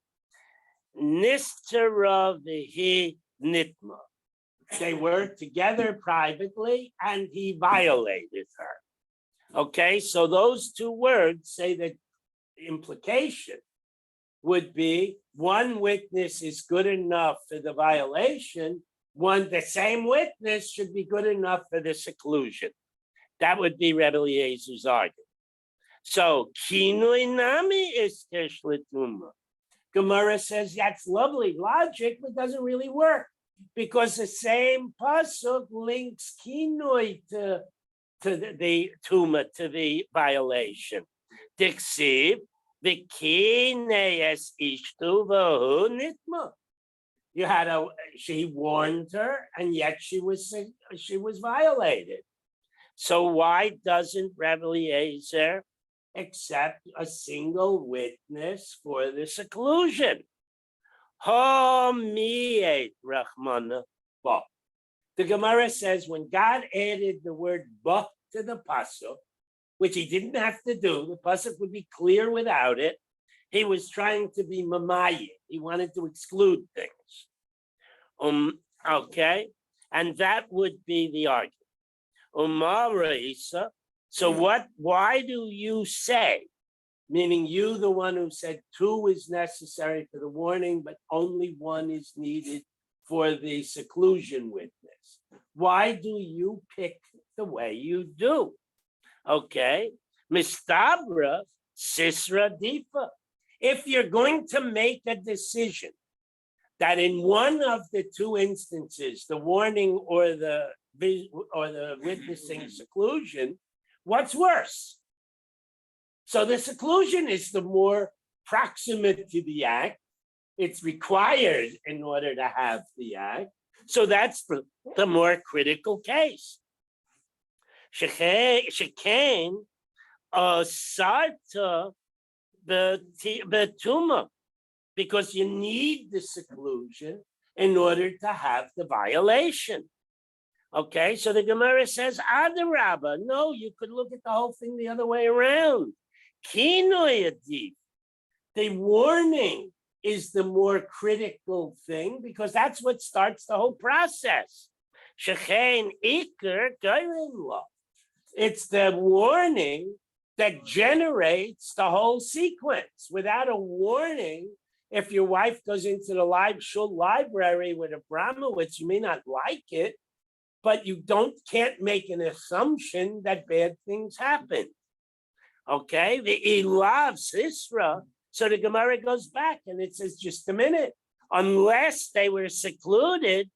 A: nistara vihi nitma. They were together privately, and he violated her. Okay, so those 2 words say that the implication would be 1 witness is good enough for the violation. The same witness should be good enough for the seclusion. That would be Rebbe Eliezer's argument. So kinui nami is tishlatuma. Gemara says that's lovely logic, but doesn't really work, because the same pasuk links kinui to the tuma, to the violation. Dixiv the kineas ishtu vahu nitma. You had she warned her, and yet she was violated. So why doesn't Rebbe Eliezer accept a single witness for the seclusion? The Gemara says when God added the word ba to the pasuk, which he didn't have to do, the pasuk would be clear without it. He was trying to be mamayi. He wanted to exclude things. Okay, and that would be the argument. So why do you say, meaning you, the one who said 2 is necessary for the warning, but only 1 is needed for the seclusion witness? Why do you pick the way you do? Okay, Mistabra Sisra Difa. If you're going to make a decision that in one of the 2 instances, the warning or the witnessing seclusion, what's worse? So the seclusion is the more proximate to the act. It's required in order to have the act. So that's the more critical case. Shekain sarta betuma, because you need the seclusion in order to have the violation. Okay, so the Gemara says, Adarabba, no, you could look at the whole thing the other way around. Kinoyadif, the warning is the more critical thing, because that's what starts the whole process. Shechein Iker Gairinla. It's the warning that generates the whole sequence. Without a warning, if your wife goes into the shul library with a Brahmowitz, you may not like it, but you can't make an assumption that bad things happen. Okay, the Ilav Sisra. So the Gemara goes back and it says, just a minute, unless they were secluded,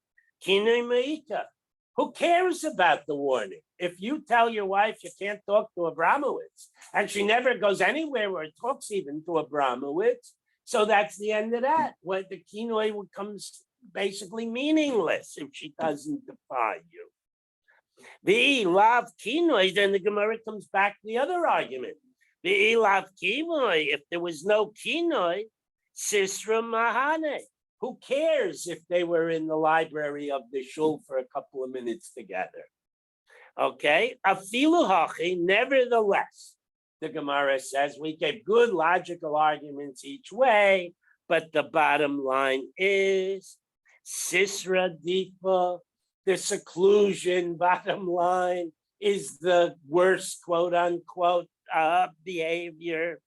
A: Kinei Meika. Who cares about the warning? If you tell your wife you can't talk to Abramowitz, and she never goes anywhere or talks even to Abramowitz, so that's the end of that. What the kinoi comes basically meaningless if she doesn't defy you. The lav kinoi, then the Gemara comes back to the other argument. The lav kinoi, if there was no kinoi, sisra mahane. Who cares if they were in the library of the shul for a couple of minutes together? Okay, afilu hachi, nevertheless, the Gemara says we gave good logical arguments each way, but the bottom line is sisra difa, the seclusion, bottom line, is the worst quote unquote behavior.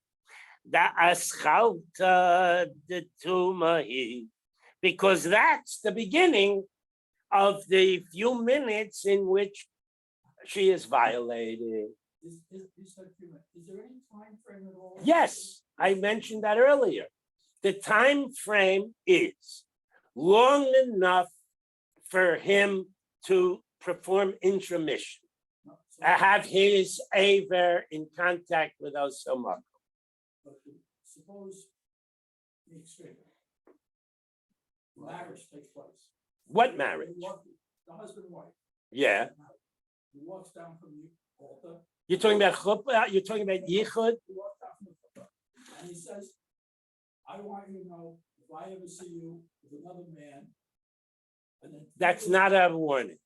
A: The aschalta de tumahi, because that's the beginning of the few minutes in which she is violated.
D: Is there any time frame at all?
A: Yes, I mentioned that earlier. The time frame is long enough for him to perform intromission, have his aver in contact with Osama.
D: Suppose the extreme. Marriage takes place.
A: What marriage?
D: The husband and wife.
A: Yeah.
D: He walks down from the altar.
A: You're talking about chuppah? You're talking about yichud?
D: He walks down from the chuppah, and he says, I want you to know, if I ever see you with another man, and then.
A: That's not a warning.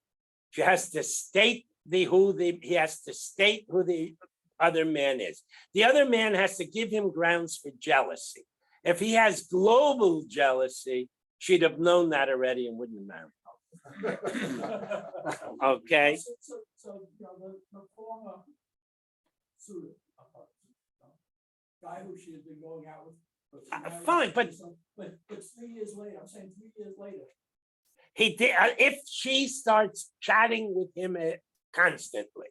A: She has to state he has to state who the other man is. The other man has to give him grounds for jealousy. If he has global jealousy, she'd have known that already and wouldn't have married. Okay.
D: So the former suitor, guy who she has been going out with.
A: Fine, but
D: 3 years later, I'm saying 3 years later.
A: He did. If she starts chatting with him constantly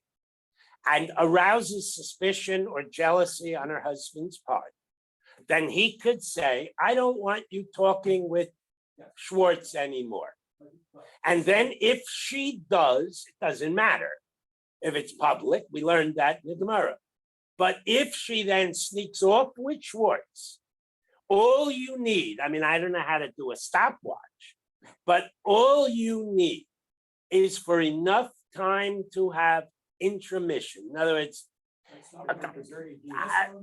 A: and arouses suspicion or jealousy on her husband's part, then he could say, I don't want you talking with Schwartz anymore. And then if she does, it doesn't matter. If it's public, we learned that in the Gemara. But if she then sneaks off with Schwartz, all you need, I mean, I don't know how to do a stopwatch, but all you need is for enough time to have intromission. In other words,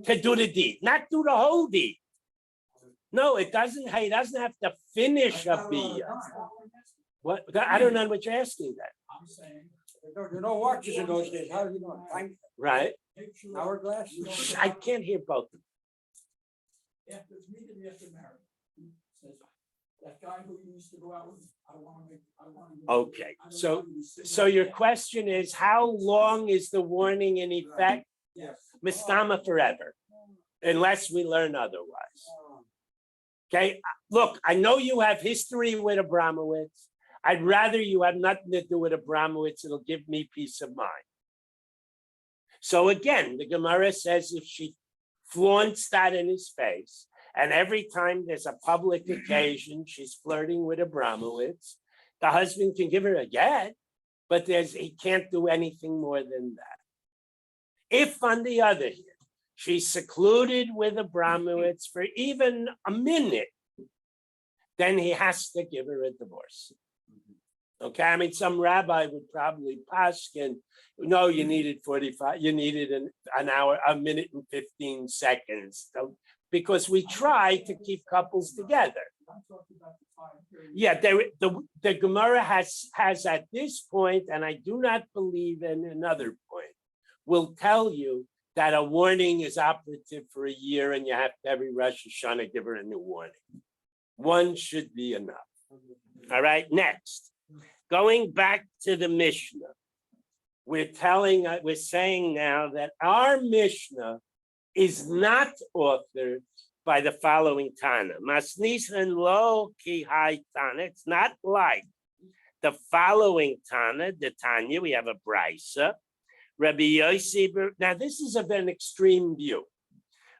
A: to do the deed, not do the whole deed. No, it doesn't. He doesn't have to finish a biyah. What? I don't know what you're asking. That.
D: I'm saying.
E: There are no watches in those days. How do you know? Time
A: Right.
E: hourglass?
A: I can't hear both.
D: After immediately after marriage, he says, that guy who you used to go out with, I want to.
A: Okay, so your question is, how long is the warning in effect?
D: Yes.
A: Mistama forever, unless we learn otherwise. Okay, look, I know you have history with Abramowitz. I'd rather you have nothing to do with Abramowitz. It'll give me peace of mind. So again, the Gemara says if she flaunts that in his face, and every time there's a public occasion, she's flirting with Abramowitz, the husband can give her a get, but he can't do anything more than that. If, on the other hand, she's secluded with Abramowitz for even a minute, then he has to give her a divorce. Okay, I mean, some rabbi would probably paskin, no, you needed 45, you needed an hour, a minute and 15 seconds, because we try to keep couples together. Yeah, the Gemara has at this point, and I do not believe in another point, will tell you that a warning is operative for a year and you have to every Rosh Hashanah give her a new warning. One should be enough. All right, next. Going back to the Mishnah, we're saying now that our Mishnah is not authored by the following Tana. Masnisan lo ki hai Tana. It's not like the following Tana, the Tanya. We have a Brisa. Rabbi Yossi. Now this is of an extreme view.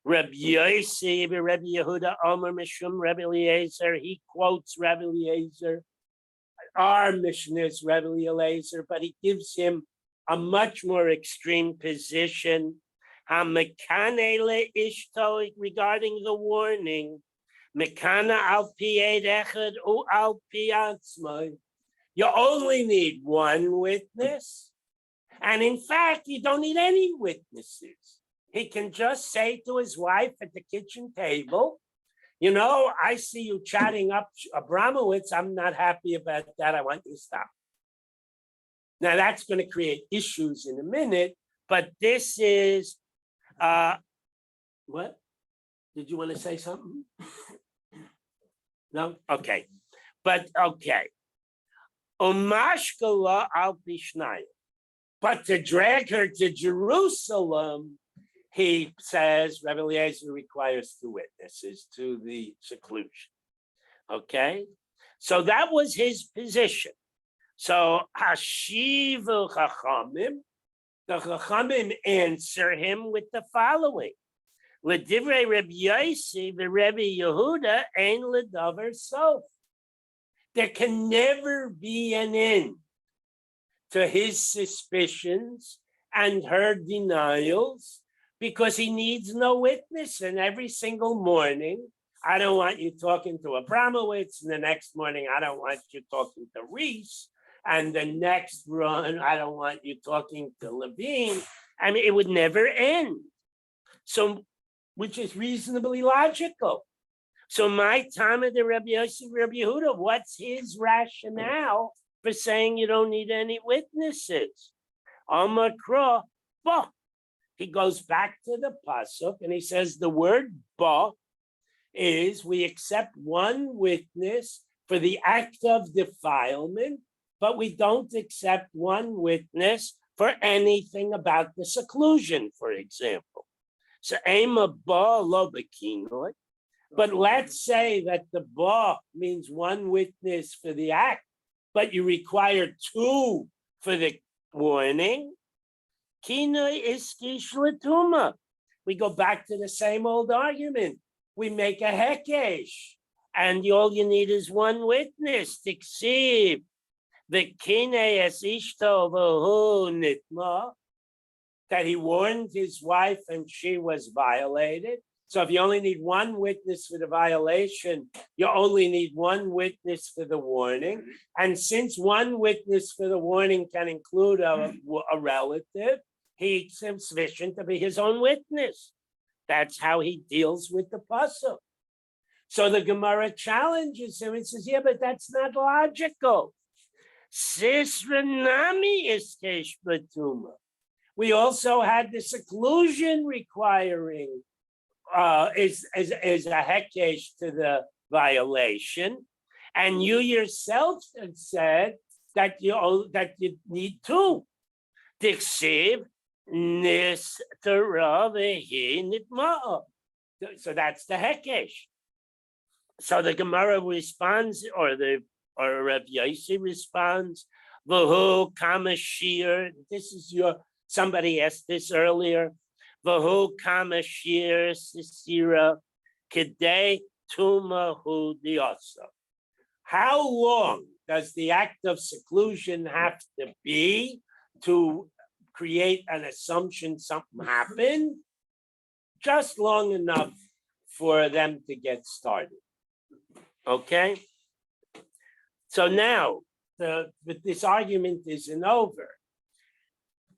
A: Rabbi Yossi, Rabbi Yehuda, Omer Mishum, Rabbi Eliezer. He quotes Rabbi Eliezer. Our Mishnah is Rabbi Eliezer, but he gives him a much more extreme position. Regarding the warning, Mekana al pi eid echad u al pi atzmai. You only need one witness. And in fact, you don't need any witnesses. He can just say to his wife at the kitchen table, you know, I see you chatting up Abramowitz. I'm not happy about that. I want you to stop. Now, that's going to create issues in a minute, but this is, what? Did you want to say something? No? Okay. But, okay. Umashkala al Pishnaya. But to drag her to Jerusalem, he says, Rebbe Eliezer requires two witnesses to the seclusion. Okay? So that was his position. So Hashivu Chachamim, the Chachamim answer him with the following. L'divrei Rebbe Yossi v'Rebbe Yehuda ein l'davar sof. There can never be an end to his suspicions and her denials because he needs no witness. And every single morning, I don't want you talking to Abramowitz, and the next morning, I don't want you talking to Reese, and the next run, I don't want you talking to Levine. I mean, it would never end. So, which is reasonably logical. So my Talmud, the Rabbi Yosef, Rabbi Yehuda, what's his rationale for saying you don't need any witnesses? Amakra, ba. He goes back to the pasuk and he says the word ba is we accept one witness for the act of defilement, but we don't accept one witness for anything about the seclusion, for example. So ema ba lo bekinoi. But let's say that the ba means one witness for the act, but you require two for the warning. Kinoi iskish latuma. We go back to the same old argument. We make a hekesh, and all you need is one witness. Tiksiv the kinei es ishto v'hu nitma, that he warned his wife and she was violated. So if you only need one witness for the violation, you only need one witness for the warning. And since one witness for the warning can include a relative, he's sufficient to be his own witness. That's how he deals with the pasuk. So the Gemara challenges him and says, yeah, but that's not logical. Sisra nami iskesh batuma. We also had the seclusion requiring is a hekesh to the violation, and you yourself had said that you need two. Tiksiv nistara v'hi nitma'a. So that's the hekesh. So the Gemara responds, or Reb Yossi responds, v'hu kamashir. This is somebody asked this earlier. V'hu kamashir sisira kedei tumahu diasa. How long does the act of seclusion have to be to create an assumption something happened? Just long enough for them to get started. Okay? So now, this argument isn't over.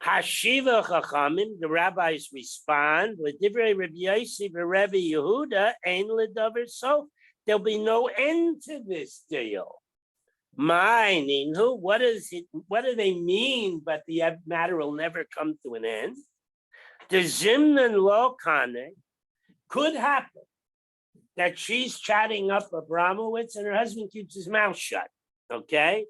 A: Hashiva Chachamim, the rabbis respond, L'divrei Rabbi Yossi v'Rebbe Yehuda ein l'davar sof. There'll be no end to this deal. Meaning, what do they mean? But the matter will never come to an end. The zimnan lo kane could happen that she's chatting up Abramowitz and her husband keeps his mouth shut. Okay,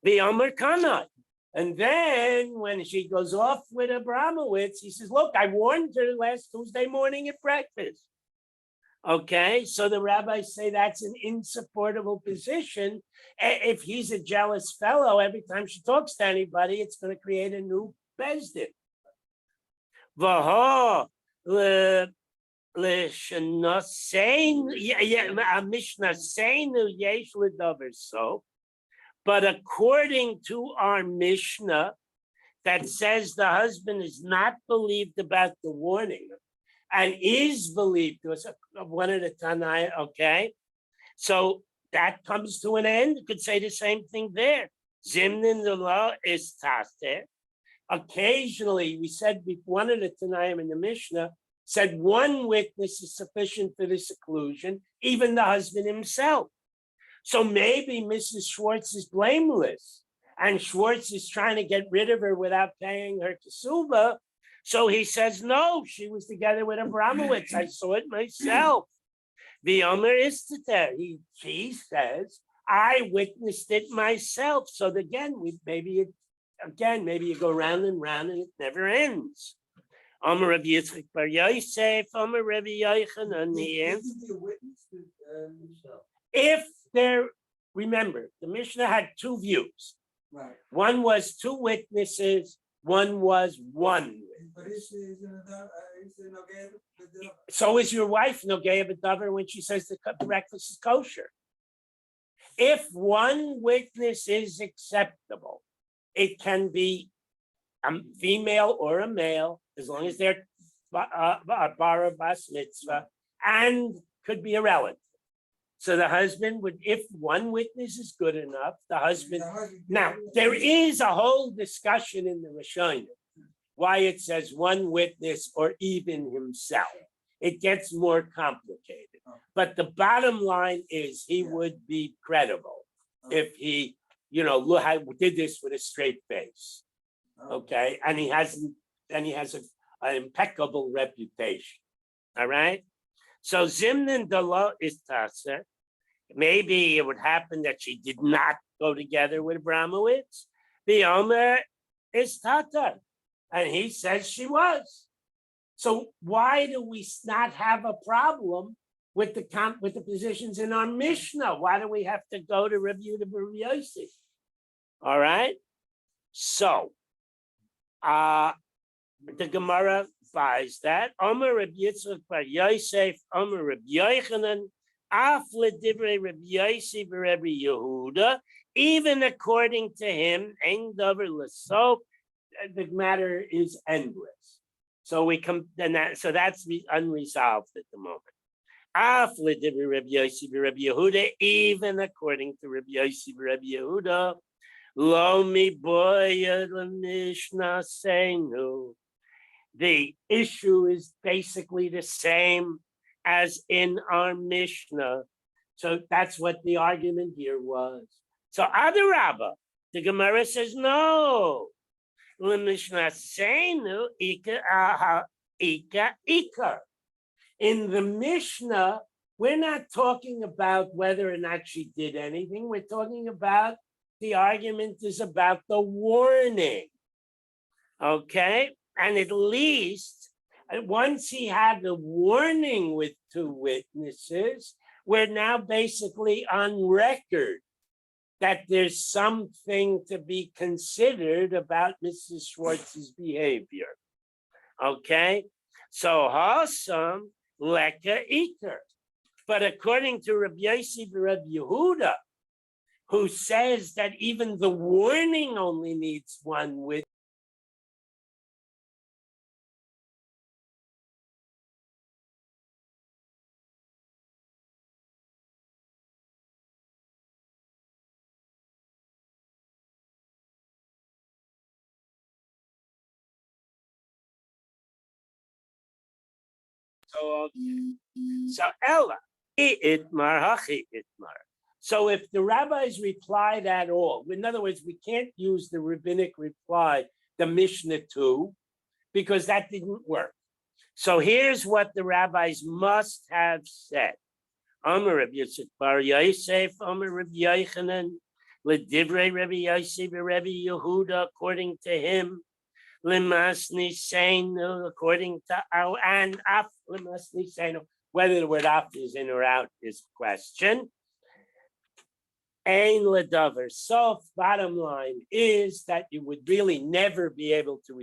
A: the Omer Kanai. And then when she goes off with Abramowitz, he says, look, I warned her last Tuesday morning at breakfast. Okay, so the rabbis say that's an insupportable position. If he's a jealous fellow, every time she talks to anybody, it's going to create a new bezdin. Vaha l'shana sein, Mishnah seinu yesh l'davar sof. But according to our Mishnah that says the husband is not believed about the warning and is believed to us, one of the Tanai, okay? So that comes to an end. You could say the same thing there. Zimnin the law is taster. Occasionally, we said one of the Tanaim in the Mishnah said one witness is sufficient for the seclusion, even the husband himself. So maybe Mrs. Schwartz is blameless, and Schwartz is trying to get rid of her without paying her ksuba. So he says, no, she was together with Abramowitz. I saw it myself. The Omer is there. He says, I witnessed it myself. So again, maybe you go round and round and it never ends. Omer Rabbi Yitzchak Bar Yosef, Omer Rabbi Yochanan. If there, remember, the Mishnah had two views.
E: Right.
A: One was two witnesses, one was one.
E: But is it okay?
A: So is your wife Nogea B'davar when she says the breakfast is kosher? If one witness is acceptable, it can be a female or a male, as long as they're bar bas mitzvah, and could be a relative. So the husband would, if one witness is good enough, the husband. Now, there is a whole discussion in the Rishonim why it says one witness or even himself. It gets more complicated. But the bottom line is he would be credible if he, did this with a straight face. Okay, and he has an impeccable reputation. All right. So Zimnin Dalo is Taser. Maybe it would happen that she did not go together with Abramowitz. The Omer is Tata, and he says she was. So why do we not have a problem with the positions in our Mishnah? Why do we have to go to review the Rabbi Yosef? All right. So the Gemara buys that. Omer Rabbi Yitzchak Bar Yosef, Omer Rabbi Yochanan, Af LeDivrei Rabbi Yosef Rabbi Yehuda. Even according to him, Ein Davar L'Sof, the matter is endless. So we come, so that's unresolved at the moment. Af LeDivrei Rabbi Yosef Rabbi Yehuda. Even according to Rabbi Yosef Rabbi Yehuda, Lo mi boya l'mishnah seinu. The issue is basically the same as in our Mishnah. So that's what the argument here was. So Adarabba, the Gemara says, no. L'mishnah seinu ika ikar. In the Mishnah, we're not talking about whether or not she did anything. We're talking about the argument is about the warning. Okay? And at least once he had the warning with two witnesses, we're now basically on record that there's something to be considered about Mrs. Schwartz's behavior. Okay? So Hasam Leka Iker. But according to Rabbi Yosef Rabbi Yehuda, who says that even the warning only needs one witness. So Ella, itmar hachi itmar. So if the rabbis replied at all, in other words, we can't use the rabbinic reply, the Mishnah 2, because that didn't work. So here's what the rabbis must have said. Amar Rabbi Yitzchak Bar Yosef, Amar Rabbi Yochanan, L'divrei Rabbi Yosef, Rabbi Yehuda, according to him, L'masni seinu, according to our, and af l'masni seinu. Whether the word af is in or out is a question. Ein ledavar. So bottom line is that you would really never be able to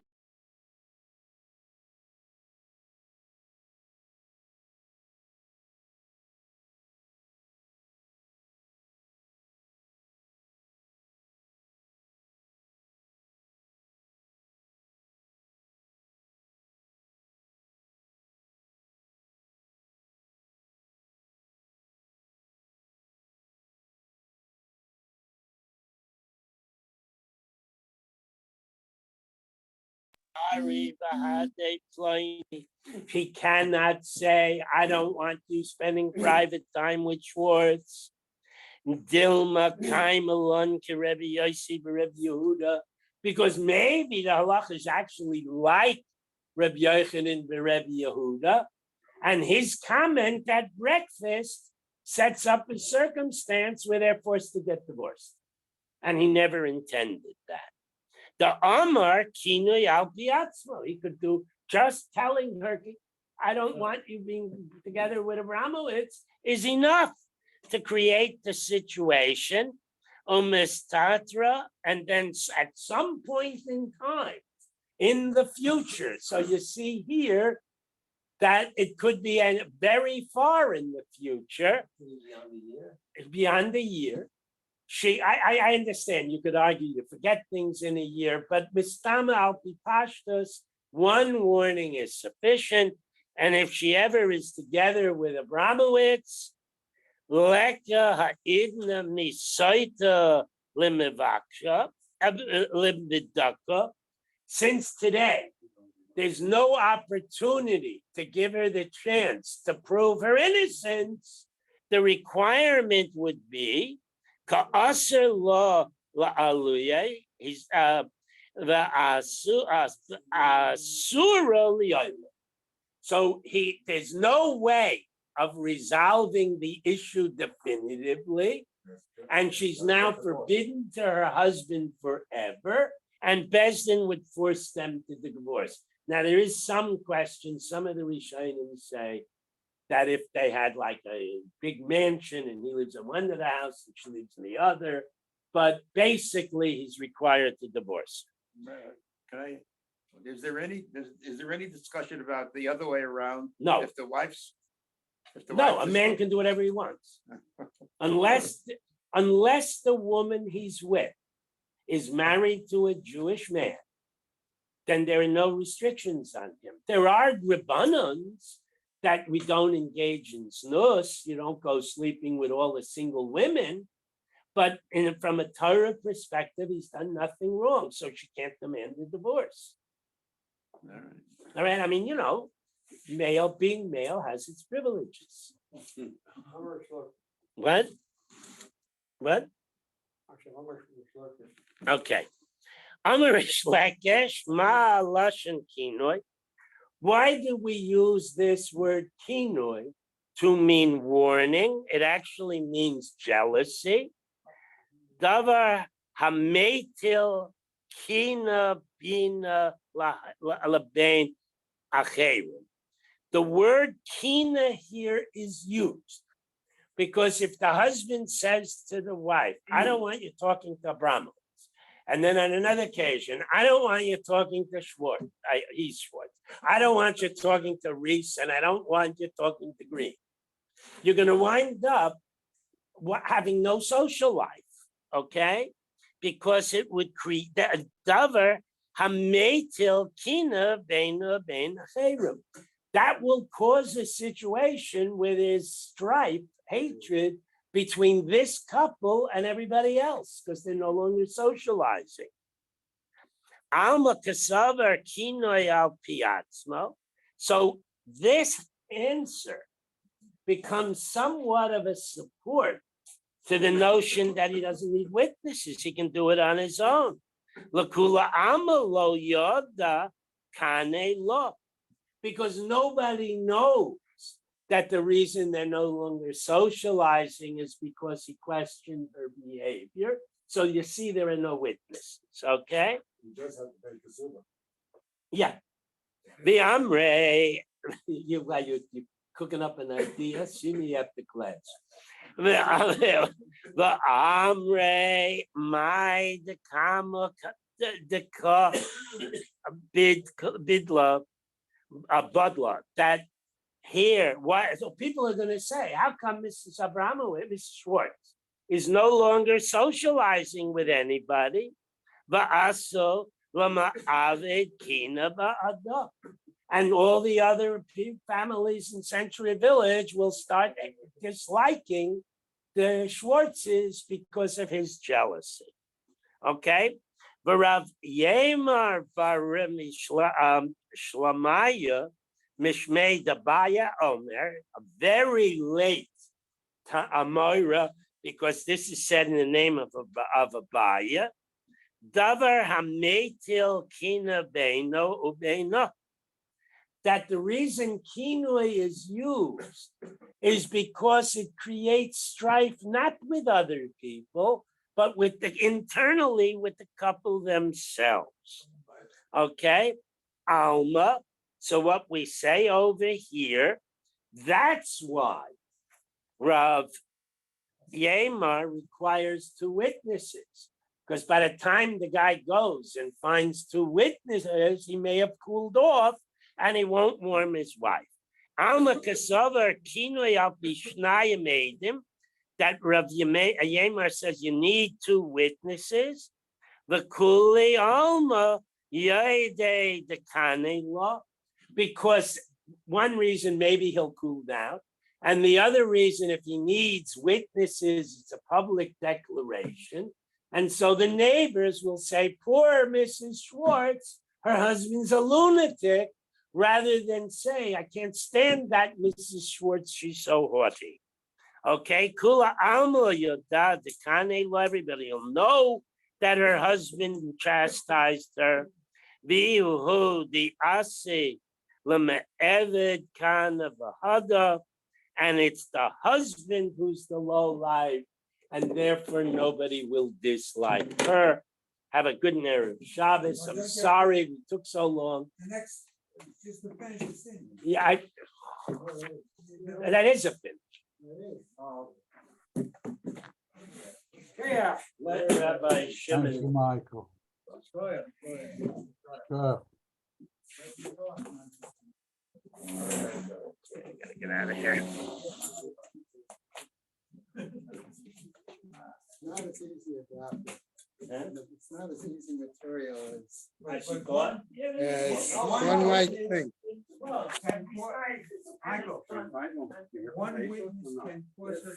A: Ari Vahade Ploini. She cannot say, I don't want you spending private time with Schwartz. Dilma Kaimalon Kerebi Yossi Rebbe Yehuda. Because maybe the halacha is actually like Rebbe Yochanan Rebbe Yehuda. And his comment at breakfast sets up a circumstance where they're forced to get divorced. And he never intended that. The Amar Kinui al Piatzmo, he could do just telling her, I don't want you being together with Abramowitz, is enough to create the situation, Omistatra, and then at some point in time, in the future. So you see here that it could be very far in the future, beyond a year. I understand you could argue you forget things in a year, but Mistama al Pipashtas, one warning is sufficient. And if she ever is together with Abramowitz, Leka ha'idna misaita limivaksha, limvidaka, since today, there's no opportunity to give her the chance to prove her innocence, the requirement would be ka'aser la la'aluye, he's the asura liyayla. So there's no way of resolving the issue definitively, and she's now forbidden to her husband forever, and Bezdin would force them to divorce. Now, there is some question. Some of the Rishonim say that if they had like a big mansion and he lives in one of the house and she lives in the other, but basically he's required to divorce.
F: Is there any discussion about the other way around?
A: No.
F: If the wife's
A: No, a man can do whatever he wants, unless the woman he's with is married to a Jewish man. Then there are no restrictions on him. There are rabbanans that we don't engage in snus. You don't go sleeping with all the single women. But from a Torah perspective, he's done nothing wrong. So she can't demand a divorce. All right. I mean, male being male has its privileges. What? Okay. Amarish Lakesh, Ma Lashon Kinoi. Why do we use this word kinoi to mean warning? It actually means jealousy. Davar hametil kina bina labein acherim. The word kina here is used because if the husband says to the wife, I don't want you talking to Abraham. And then on another occasion, I don't want you talking to Schwartz. He's Schwartz. I don't want you talking to Reese, and I don't want you talking to Green. You're going to wind up having no social life, okay? Because it would create a davar hametil kina beina bein chayrim. That will cause a situation where there's strife, hatred between this couple and everybody else because they're no longer socializing. Alma kasavar kinoi al piatzmo. So this answer becomes somewhat of a support to the notion that he doesn't need witnesses. He can do it on his own. Lakula amalo yoda kane lo. Because nobody knows that the reason they're no longer socializing is because he questioned her behavior. So you see, there are no witnesses, okay?
C: He does have to pay Kasuma.
A: Yeah. The Amre, you're cooking up an idea, see me after class. The Amre, my, the Kama, the Ka, Bidla, Budla, that here, why? So people are going to say, how come Mrs. Abramowitz, Mrs. Schwartz, is no longer socializing with anybody? And all the other families in Century Village will start disliking the Schwartzes because of his jealousy. Okay? V'Rav Yemar Varim Shlamaya Mishmei Dabaya Omer, a very late Amora, because this is said in the name of Abaya. Davar Hametil Kina Beino Ubeino. That the reason kinoi is used is because it creates strife not with other people, but with internally with the couple themselves. Okay, Alma. So what we say over here, that's why Rav Yemar requires 2 witnesses. Because by the time the guy goes and finds 2 witnesses, he may have cooled off and he won't warm his wife. Alma Kasover Kinoi al Bishnaya made him that Rav Yemar says you need 2 witnesses. The Kuli Alma Yade Dekane law, because one reason maybe he'll cool down. And the other reason, if he needs witnesses, it's a public declaration. And so the neighbors will say, poor Mrs. Schwartz, her husband's a lunatic, rather than say, I can't stand that Mrs. Schwartz, she's so haughty. Okay, Kula Alma Yoda Dekane, everybody will know that her husband chastised her. Vihu the Asi Lama Eved Kana Vahada, and it's the husband who's the low life, and therefore nobody will dislike her. Have a good Erev Shabbos. I'm sorry we took so long.
E: The next, just to finish the thing.
A: Yeah, that is a finish.
D: Yeah.
A: Let Rabbi
G: Thank you,
A: Shimon.
G: Michael.
D: Go ahead.
G: Sure.
A: Gotta get out of here.
B: Not as easy as that. It's not as easy material as
A: As
B: one might think.
E: Michael, one witness can force us